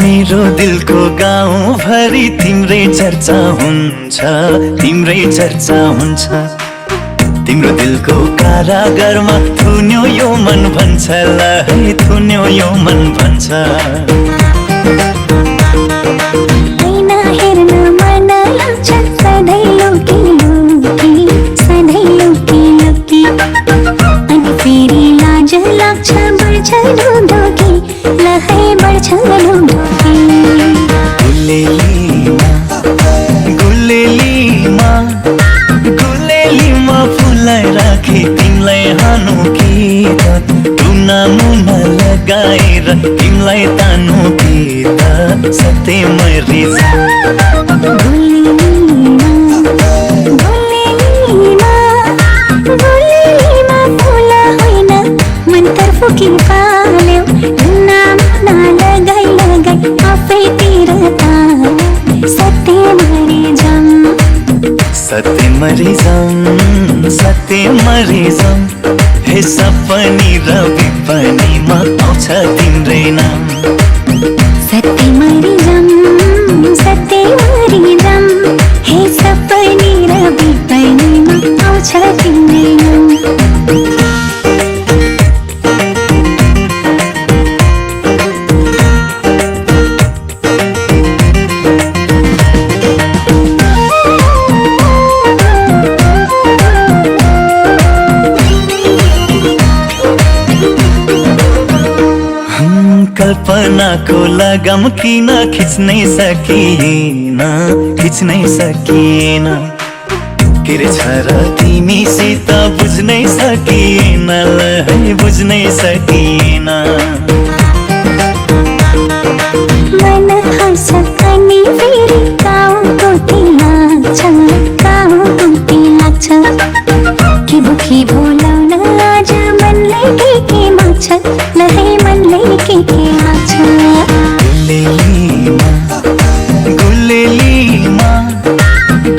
मेरो दिलको गाउँ भरि तिम्रै चर्चा हुन्छ तिम्रै चर्चा हुन्छ तिम्रो दिलको कारागारमा थुन्यो यो मन भन्छ ल है थुन्यो यो मन भन्छ ऐना हेर्न मन लाग्छ सधैँ लुकी लुकी सधैँ लुकी लुकी अनि फेरि लाज लाग्छ बढ्छ ढुढुकी ल है बढ्छ ढुढुकी गुलेलीमा गुलेलीमा फुलाई राखे तिमलाई हानो गीत टुना मुना लगाएर तिमलाई तानो गीत सत्य मरिजम गुलेलीमा गुलेलीमा गुलेलीमा फुल होइन मन तर्फुकी फाल्यो टुना मुना लगाई लगाई आफैतिर तान्यो सत्य मरिजम सत्य मरिजम सत्य मरिजम हे सपनी र विपनीमा आउँछ तिम्रै नाम सत्य मरिजम सत्य मरिजम हे सपनी र विपनीमा आउँछ तिम्रै नाम सपनाको लगाम किन खिच्नै सकिएन, खिच्नै सकिएन। के रे छ र तिमीसित बुझ्नै सकिएन, है बुझ्नै सकिएन। मन हर्ष अनि फेरि गाउँ टोटी लाग्छ, गाउँ टोटी लाग्छ। के बुखी बोलाउन आज मनलाई के माग्छ, ल है मनलाई के माग्छ। गुलेलीमा गुलेलीमा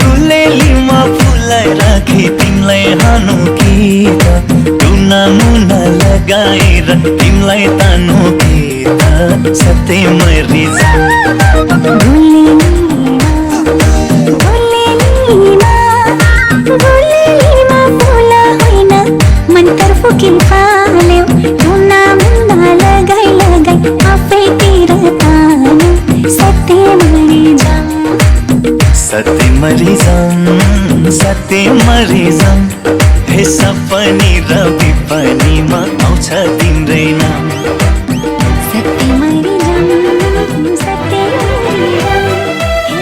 गुलेलीमा फुलाई राखे तिमीलाई हानु कि त, टुना मुना लगाएर तिमीलाई तानु कि त, सधैँ मरिजाऊँ। गुलेलीमा फुला होइन मनतर्फ के पाल्यो, टुना मुना लगाई लगाई आफैतिर तान्यो, सधैँ मरिजाऊँ। सधैँ मरिजाऊँ, सधैँ मरिजाऊँ। हे सपनी र विपनीमा आउँछ तिम्रै नाम। सधैँ मरिजाऊँ, सधैँ मरिजाऊँ, हे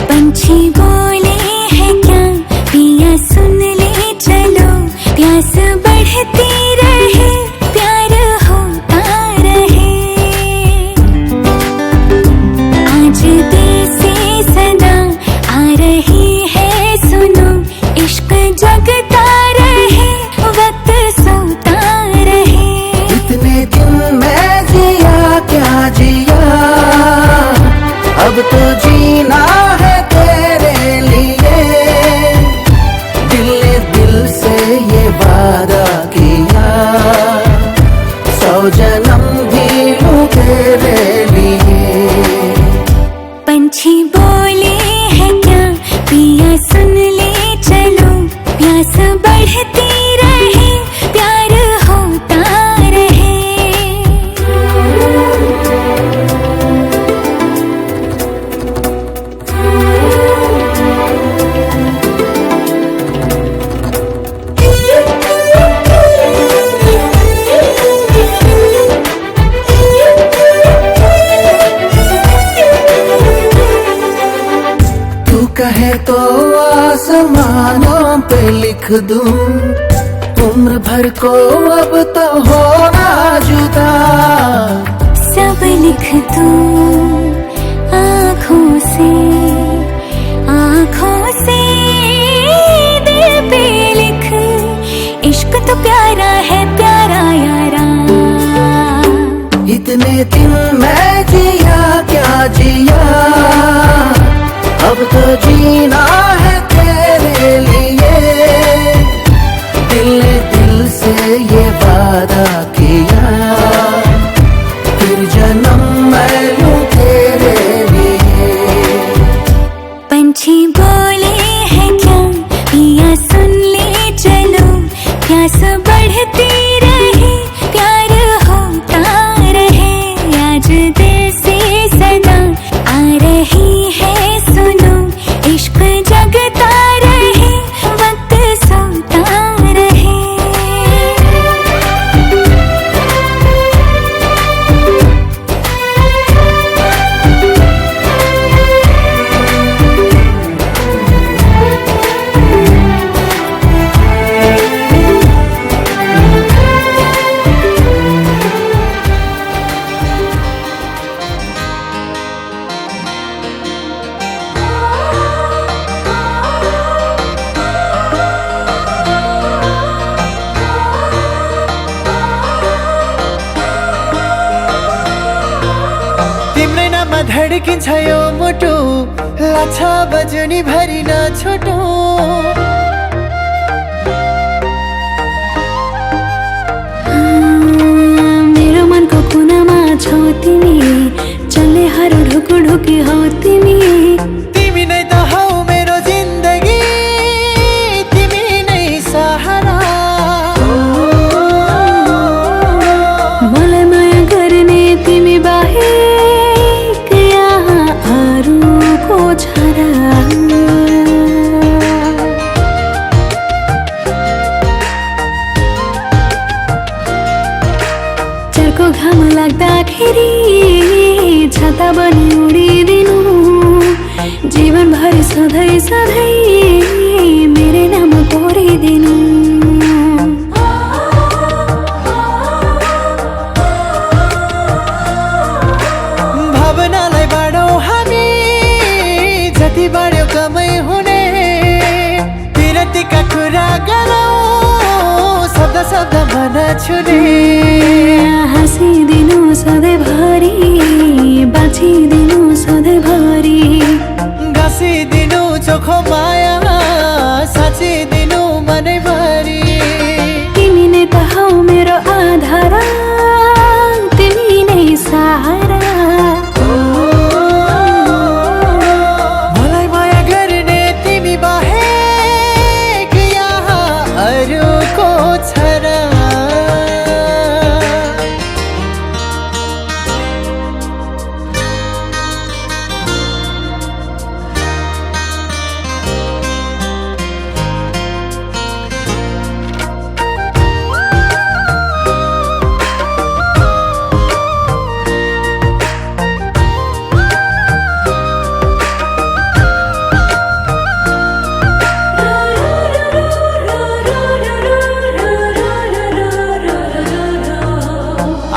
पंछी बोले हैं क्या पिया सुन ले चलो, प्यास बढ़ती रहे प्यार होता रहे। आज दिल से सदा आ रही है सुनो, इश्क जगता रहे वक्त सोता रहे। इतने दिन मैं जिया क्या जिया, अब तो जीना है तेरे लिए। दिल ने दिल से ये वादा किया, 100 जन्म भी लूं तेरे लिए। पंछी बोले हैं क्या पिया सुन ले चलो, प्यास बढ़ती रहे प्यार होता रहे। तू कहे तो आसमानों पे लिख दूं, उम्र भर को अब तो होना जुदा। सब लिख दूं आँखों से, आँखों से दिल पे लिख, इश्क तो प्यारा है प्यारा यारा। इतने दिन मैं जिया क्या जिया, अब तो जीना है तेरे लिए। दिल ने दिल से ये वादा किया, फिर जन्म मैं लूं तेरे लिए। पंछी बोले हैं क्या पिया सुन ले चलो, प्यास बढ़ती रहे प्यार होता रहे। आज दिल से सदा आ रही है सुनो, इश्क जगता रहे वक्त सोता रहे। तिम्रै नाममा धड्किन्छ यो मुटु, लाग्छ बजनी भरि नछुटु। मेरो मनको कुनामा छौ तिमी, चल्ने हर ढुकु ढुकी हौ तिमी। तिमी नै त हौ मेरो जिन्दगी, तिमी नै सहारा। मलाई माया गर्ने तिमी बाहेक यहाँ अरूको छारा। भरि सधैँ सधैँ मेरे नाम कोरिदिनु। भावनालाई बाँडौँ हामी, जति बाँड्यो कमै हुने। विरतिका कुरा गरौँ, शब्द शब्द मन छुने। हाँसिदिनु सधैँभरि, बाँचिदिनु सधैँभरि। गाँसिदिनु चोखो माया, साँचिदिनु मनैभरि। तिमी नै त हौ मेरो आधार, तिमी नै सहारा। मलाई माया गर्ने तिमी बाहेक यहाँ अरूको छ र।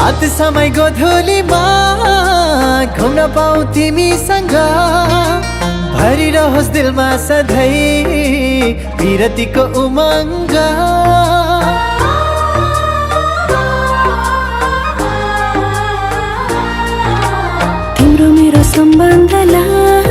आत समय गोधुलीमा घुम्न पाऊ तिमीसँग। भरिरहोस् दिलमा सधैँ विरतिको उमङ्ग। तिम्रो मेरो सम्बन्धलाई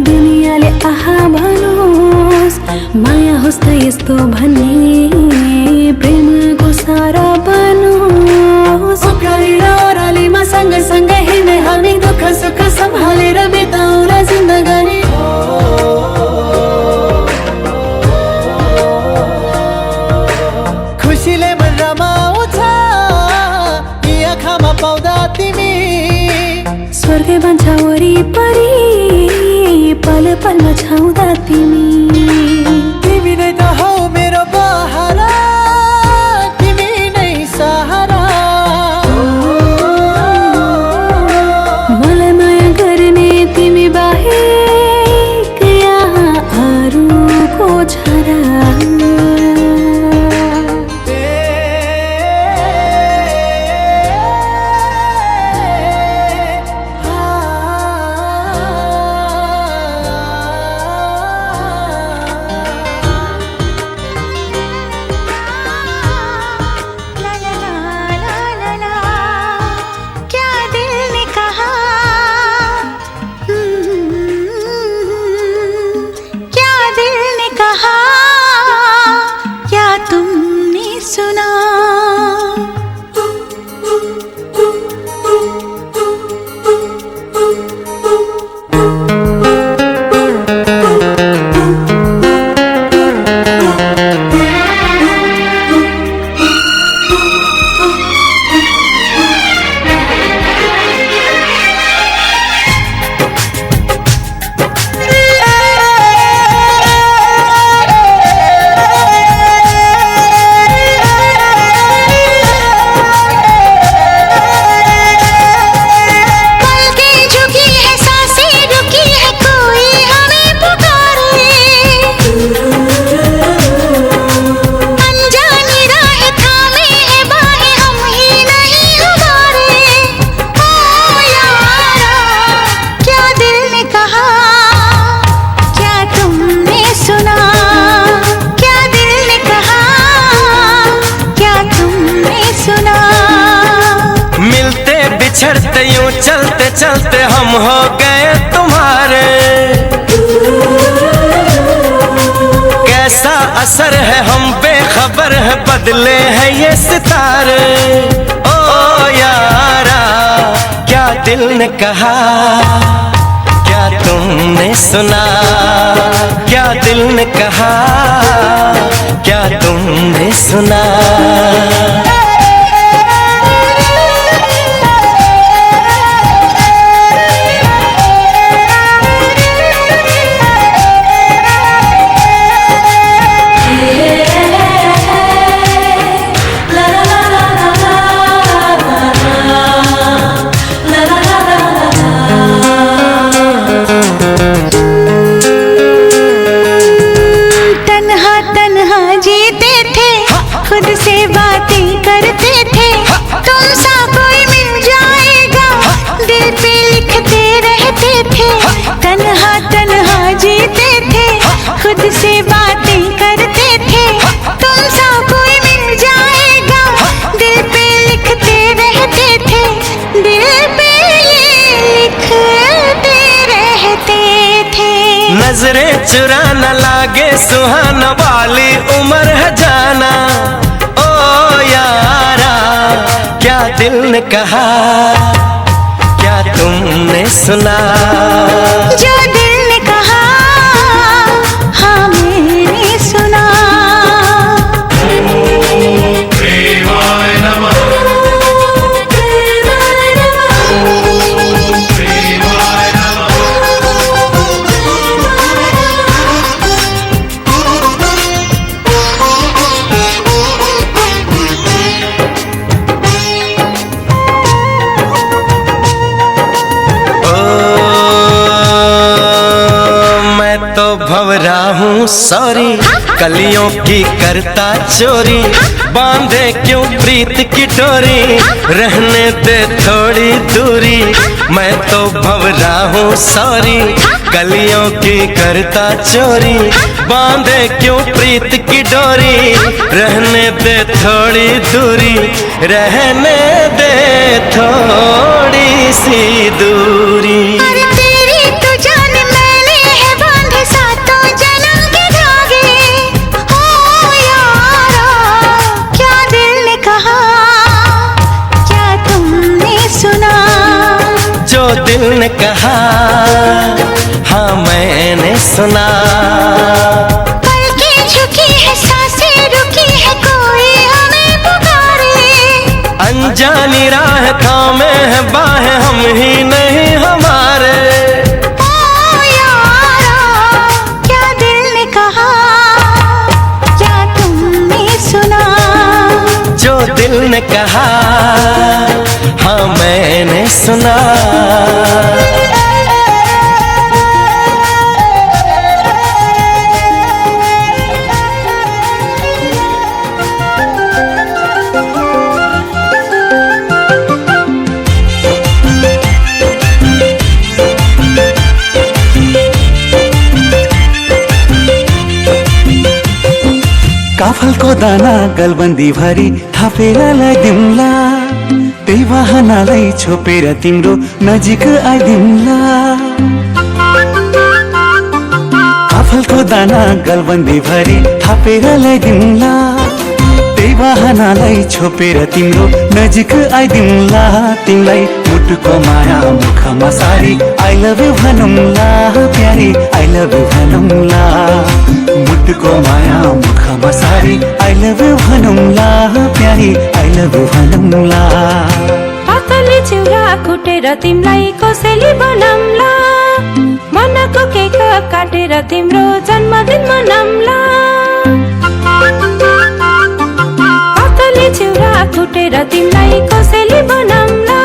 दुनियाँले आहा भनोस्। माया होस् त यस्तो भन्ने प्रेमको सारा बनोस्। उकाली र ओह्रालीमा सँगसँगै हिँड्दै हामी दुःख सुख सम्हालेर बिताउला जिन्दगानी। खुसीले मन रमाउँछ यी आँखामा पाउँदा तिमी। स्वर्ग बन्छ वरिपरि पल पलमा छाउँदा तिमी। तिमी नै त हौ मेरो बहारा, तिमी नै सहारा। मलाई माया गर्ने तिमी बाहेक यहाँ अरूको छ र। बिछड़ते यूं चलते चलते हम हो गए तुम्हारे। कैसा असर है हम बेखबर है, बदले हैं ये सितारे। ओ यारा क्या दिल ने कहा, क्या तुमने सुना, क्या दिल ने कहा, क्या तुमने सुना। नजरें चुरा न लागे सुहाना वाली उम्र है जाना। ओ यारा क्या दिल ने कहा, क्या तुमने सुना? जो दिल ने कहा हाँ मैंने सुना। भंवरा हूँ सॉरी कलियों की करता चोरी, बांधे क्यों प्रीत की डोरी, रहने दे थोड़ी दूरी। मैं तो भंवरा हूँ सॉरी कलियों की करता चोरी, बांधे क्यों प्रीत की डोरी, रहने दे थोड़ी दूरी, रहने दे थोड़ी सी दूरी। जो दिल ने कहा हाँ मैंने सुना। पलकें झुकी है सांसें रुकी है कोई हमें पुकारे, अनजानी राह थामे है बाहें हम ही नहीं हमारे। ओ यारा क्या दिल ने कहा, क्या तुमने सुना? जो दिल ने कहा हाँ मैंने सुना। काफलको दाना गलबन्दी भरी थापेर लगाइदिउँला, त्यही बहानालाई छोपेर तिम्रो नजिक आइदिउँला। काफलको दाना गलबन्दी भरी थापेर लगाइदिउँला, त्यही बहानालाई छोपेर तिम्रो नजिक आइदिउँला। तिमीलाई मुटुको माया मुखमा सारी आई लभ यु भनौँला प्यारी, आई लभ यु भनौँला। मुटुको माया मुखमा सारी आई लभ यु भनौँला प्यारी, आई लभ यु भनौँला। पातले चिउरा कुटेर तिमीलाई कसैले बनाउँला, मनको केक काटेर तिम्रो जन्मदिन मनाउँला। पातले चिउरा कुटेर तिमीलाई कसैले बनाउँला,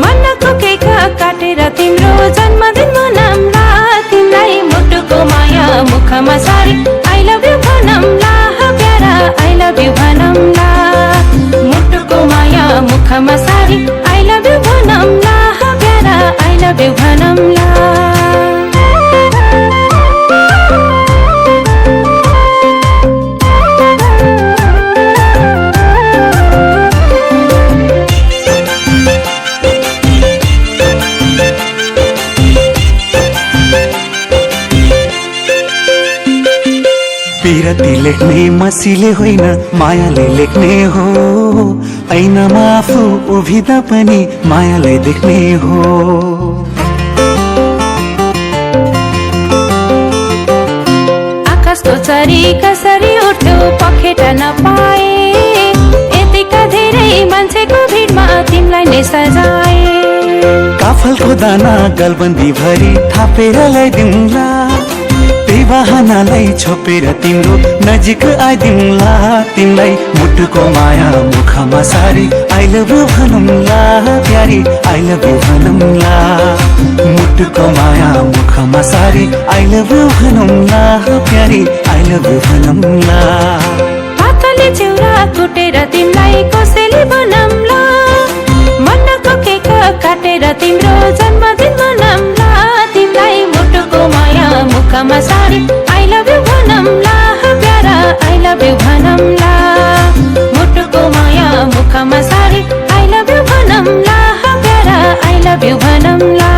मनको केक काटेर तिम्रो जन्मदिन मनाउँला। तिमीलाई मुटुको माया मुखमा सारी आई लभ यु भनौँला प्यारा, आई लभ यु भनौँला। मुटुको माया मुखमा सारी आई लभ यु भनौँला प्यारा, आई लभ यु भनौँला। पिरती लेख्ने मसीले होइन मायाले लेख्ने हो, ऐनामा आफू उभिँदा पनि मायालाई देख्ने हो। आकाशको चरी कसरी उठ्यो पखेटा नपाए, यतिका धेरै मान्छेको भिडमा तिमीलाई नै सजाए। काफलको दाना गलबन्दी भरी थापेर ल्याइदिउँला, त्यही बहानालाई छोपेर तिम्रो नजिक आइदिउँला। तिमीलाई मुटुको माया मुखमा सारी आई लभ यु भनौँला प्यारी, आई लभ यु भनौँला। मुटुको माया मुखमा सारी आई लभ यु भनौँला प्यारी, आई लभ यु भनौँला। पातले चिउरा कुटेर तिमीलाई कसैले बनाउँला, मनको केक काटेर तिम्रो जन्मदिन मनाउँला। तिमीलाई मुटुको माया मुखमा सारी आई लभ यु भनौँला प्यारा, आई लभ यु भनौँला। मुटुको माया मुखमा सारी आई लभ यु भनौँला प्यारा, आई लभ यु भनौँला।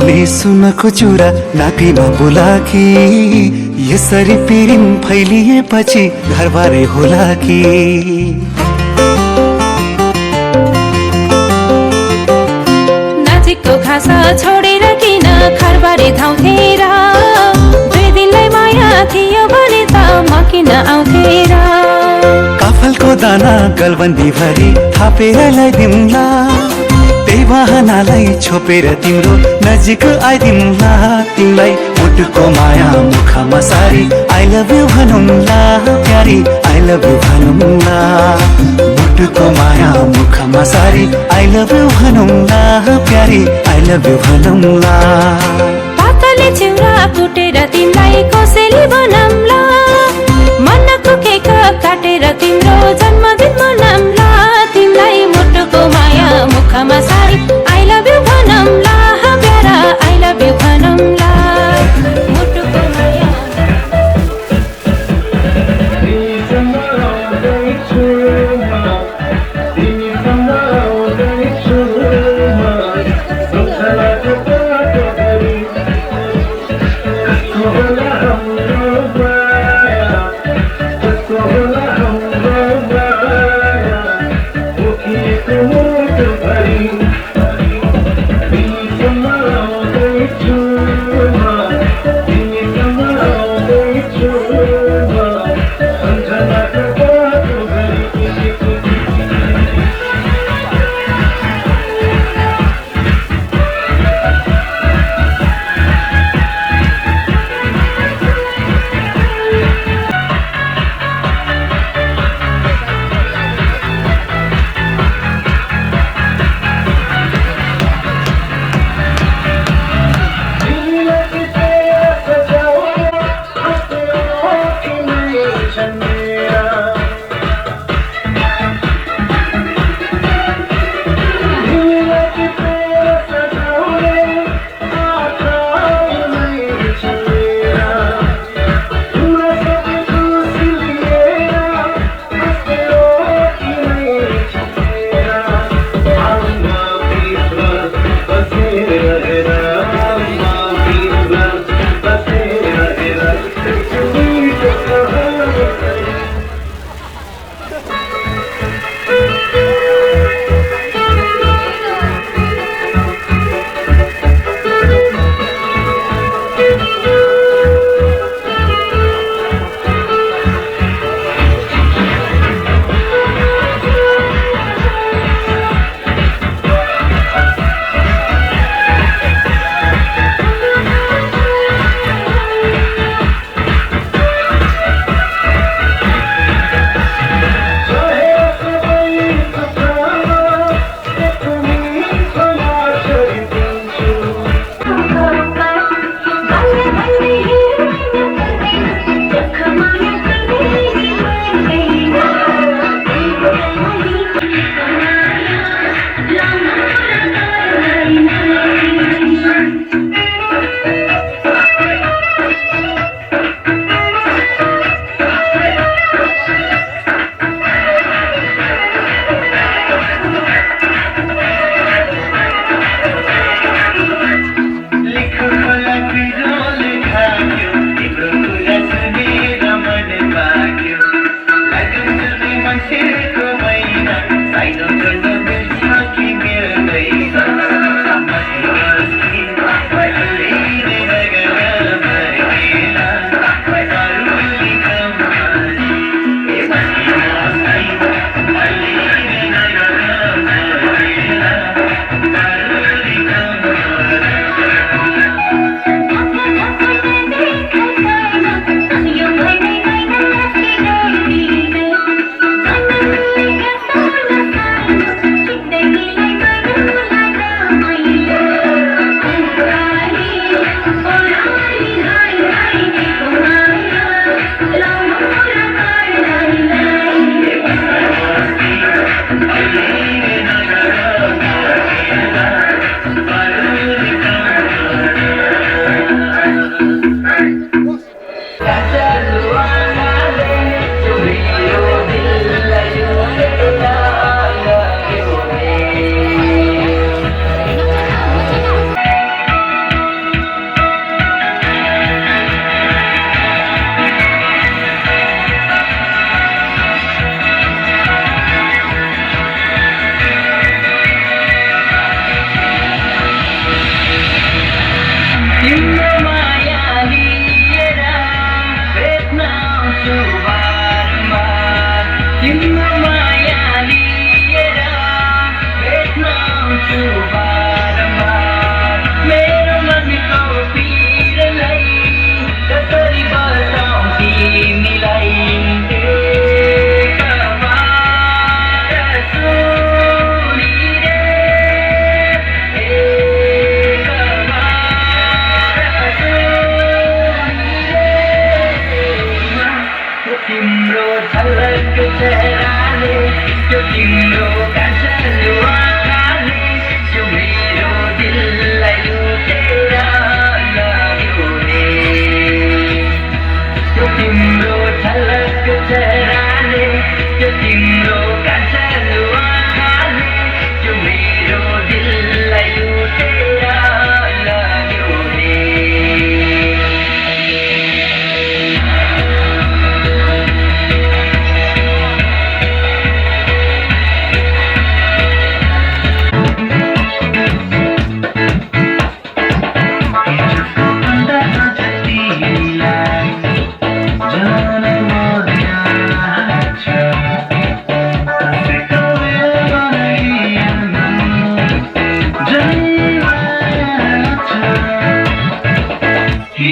भने सुनको चुरा नाकैमा बुलाकी यसरी पिरिम फैलिएपछि घरबारे होला कि नजिकको घाँस छोडेर किन घरबारे धाउँथे र दुई दिनलाई माया थियो भने त म किन आउँथे र काफलको दाना गलबन्दी भरी थापेर ल्याइदिउँला त्यही बहानालाई छोपेर तिम्रो नजिक आइदिउँला तिमीलाई मुटुको माया मुखमा सारी आई लभ यु भनौँला प्यारी आई लभ यु भनौँला मुटुको माया मुखमा सारी आई लभ यु भनौँला प्यारी आई लभ यु भनौँला पातले चिउरा कुटेर तिमीलाई कोसेली बनाउँला मनको केक काटेर तिम्रो जन्मदिन मनाउँला तिमीलाई मुटुको माया मुखमा सारी आई लभ यु भनौँला प्यारा आई लभ यु भनौँला मुटुको माया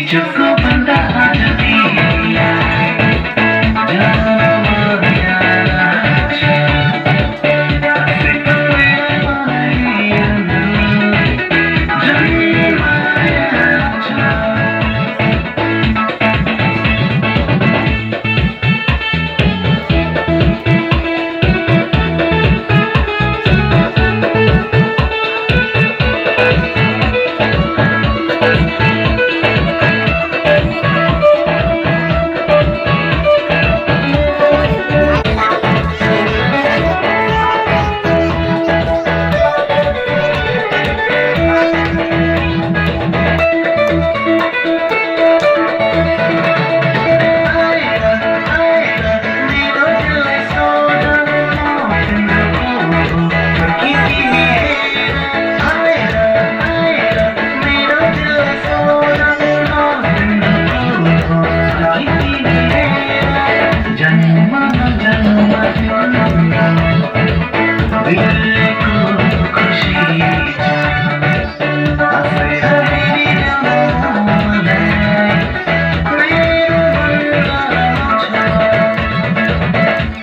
हिजोको भन्दा आज तिमीलाई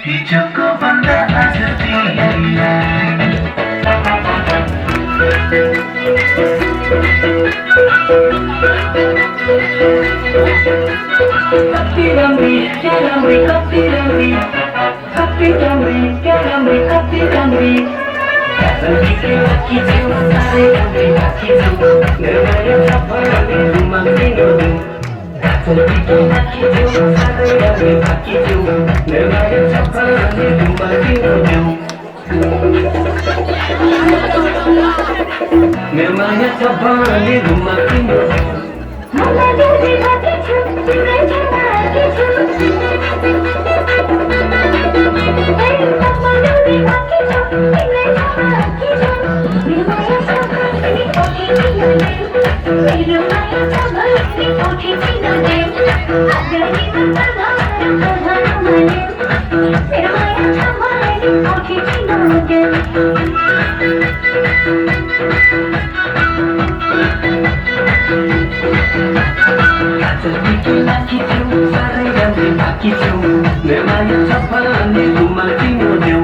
हिजोको भन्दा आज तिमीलाई कति राम्री क्या राम्री कति राम्री कति राम्री क्या राम्री कति राम्री सधैँकै राखी जाऊ साह्रै राम्री राखी जाऊ निर्माया सफलले रुमाल दिनु सधैँकै राखी जाऊ साह्रै राम्री राखी जाऊ निर्माया सफलले रुमाल दिनु निर्माया सफलले रुमाल दिनु मलाई दिउँदै राति छु तिम्रै छाती छु निर्माया सफलले रुमाल दिनु देऊ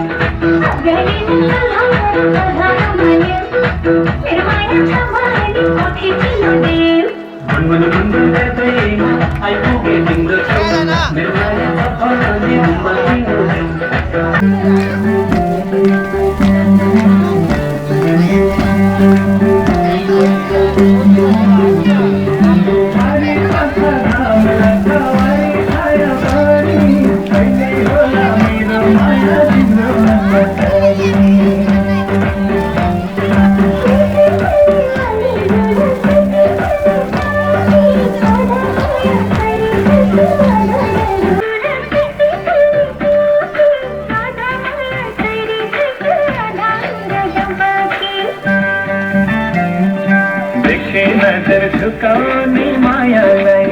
गुनगुन गुनगुन गर्दैमा आइपुगे तिम्रो छेउमा निर्माया सफलले रुमाल दिनु देऊ नजर झुकाउने मायालाई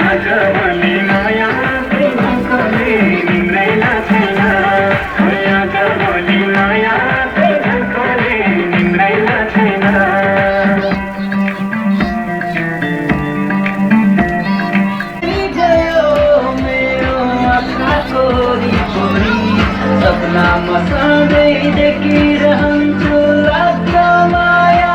आज भने माया झुकाउने निम्रै छैन आज भने माया झुकाउने निम्रै छैन सपनामा सधैँ देखिरहन्छु लाग्छ माया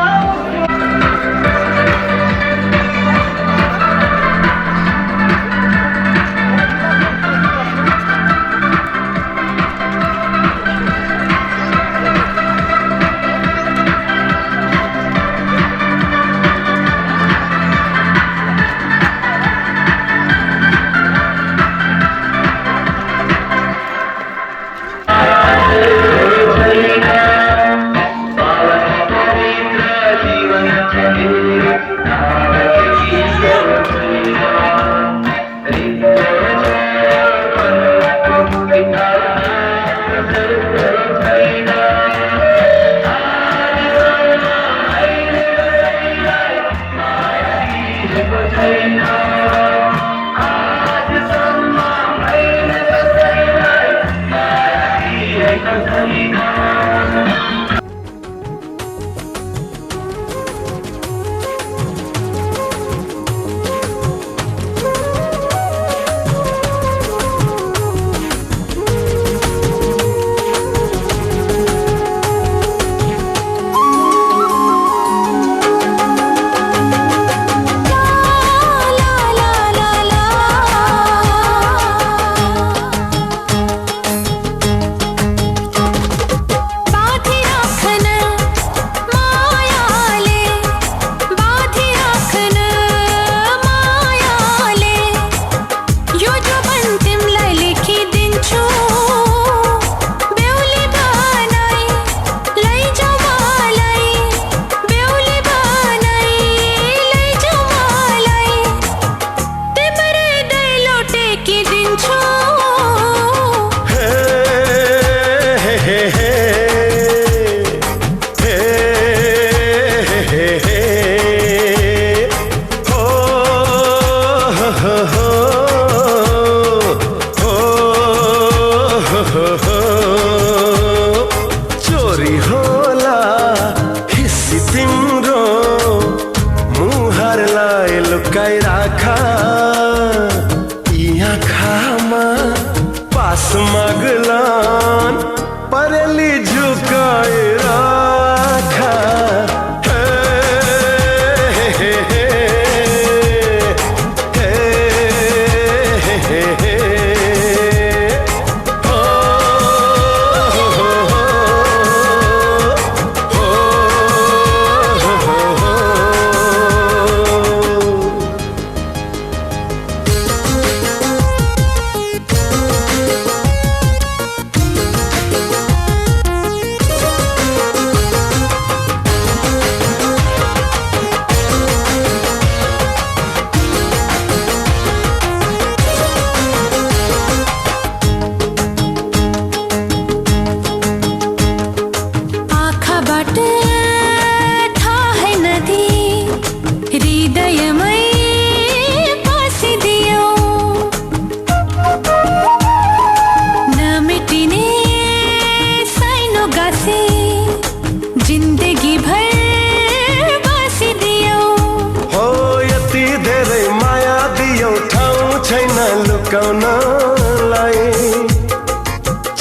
छैन लुकाउनलाई,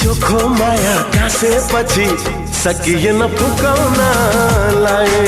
चोखो माया कासेपछि सकिएन फुकाउनलाई।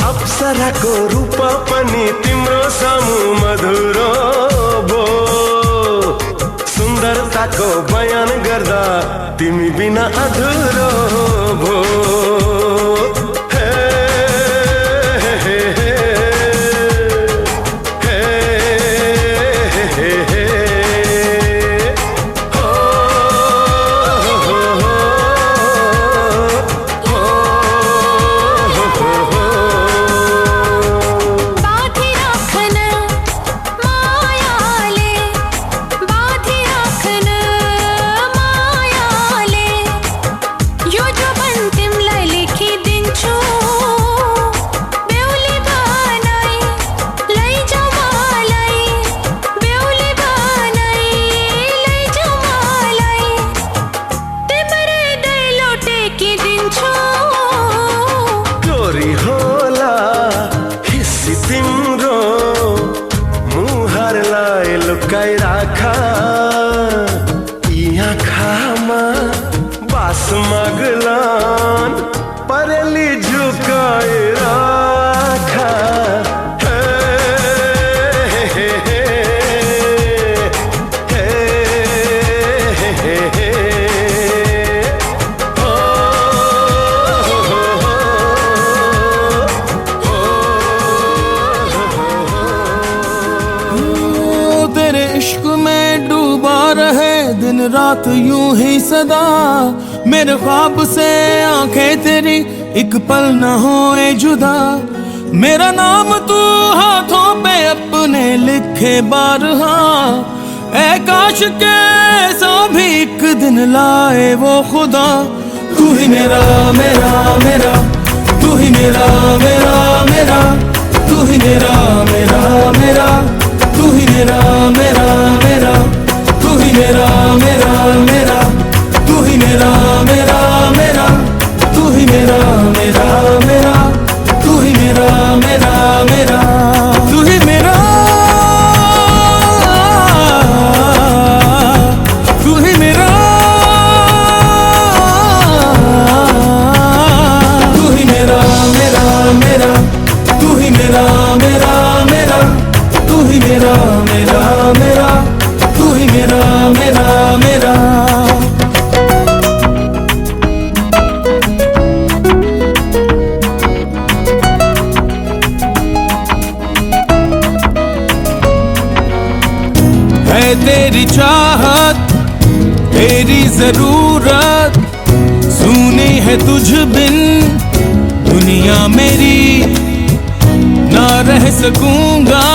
अप्सराको रूप पनि तिम्रो सामु मधुरो भो, सुन्दरताको बयान गर्दा तिमी बिना अधुरो भो। चोरी होला हिस्सी तिम्रो मुहारलाई लुकाइ राखा, यी आँखामा बास माग्लान् परेली झुकाइ राखा। इश्क में डूबा रहे दिन रात यूं ही सदा, मेरे ख्वाब से आंखें तेरी एक पल न होए जुदा। मेरा नाम तू हाथों पे अपने लिखे बारहा, ऐ काश के ऐसा भी एक दिन लाए वो खुदा। तू ही मेरा मेरा मेरा, तू ही मेरा मेरा मेरा, तू ही मेरा मेरा मेरा, तू ही मेरा मेरा मेरा, तू ही मेरा मेरा मेरा, तू ही मेरा मेरा मेरा, तू ही मेरा मेरा मेरा, तू ही मेरा मेरा मेरा, तू ही मेरा, तू ही मेरा, तू ही मेरा मेरा मेरा, तू ही मेरा मेरा मेरा, तू ही मेरा मेरा मेरा, तू ही मेरा मेरा मेरा। है तेरी चाहत तेरी जरूरत, सुनी है तुझ बिन दुनिया मेरी, ना रह सकूंगा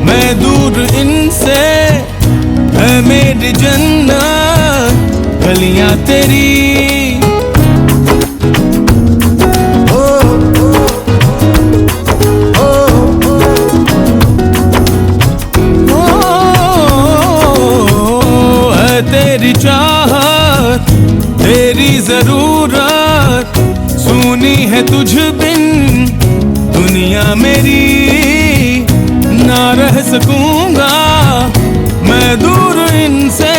मैं दूर इनसे, है मेरी जन्नत गलियां तेरी। है तेरी चाहत तेरी जरूरत, सुनी है तुझ बिन दुनिया मेरी, ना रह सकूंगा मैं दूर इनसे,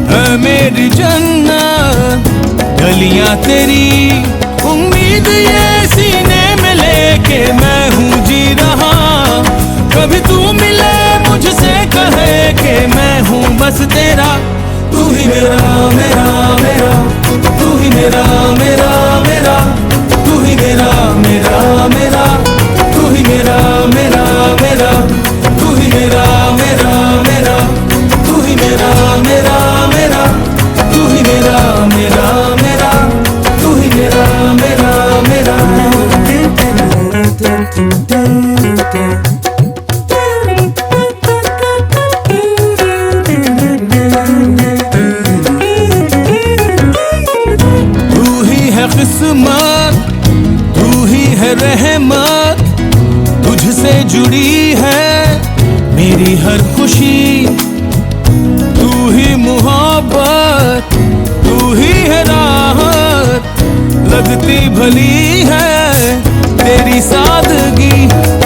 है मेरी जन्नत गलियां तेरी। उम्मीद ये सीने में लेके मैं हूँ जी रहा, कभी तू बस तेरा, तू ही मेरा मेरा मेरा, तू ही मेरा मेरा मेरा, तू ही मेरा मेरा मेरा, तू ही मेरा मेरा मेरा, तू ही मेरा मेरा मेरा, तू ही मेरा मेरा मेरा, तू ही मेरा मेरा मेरा, तू ही मेरा मेरा मेरा। तू ही है किस्मत, तू ही है रहमत, तुझसे जुड़ी है मेरी हर खुशी। तू ही मोहब्बत, तू ही है राहत, लगती भली है तेरी सादगी।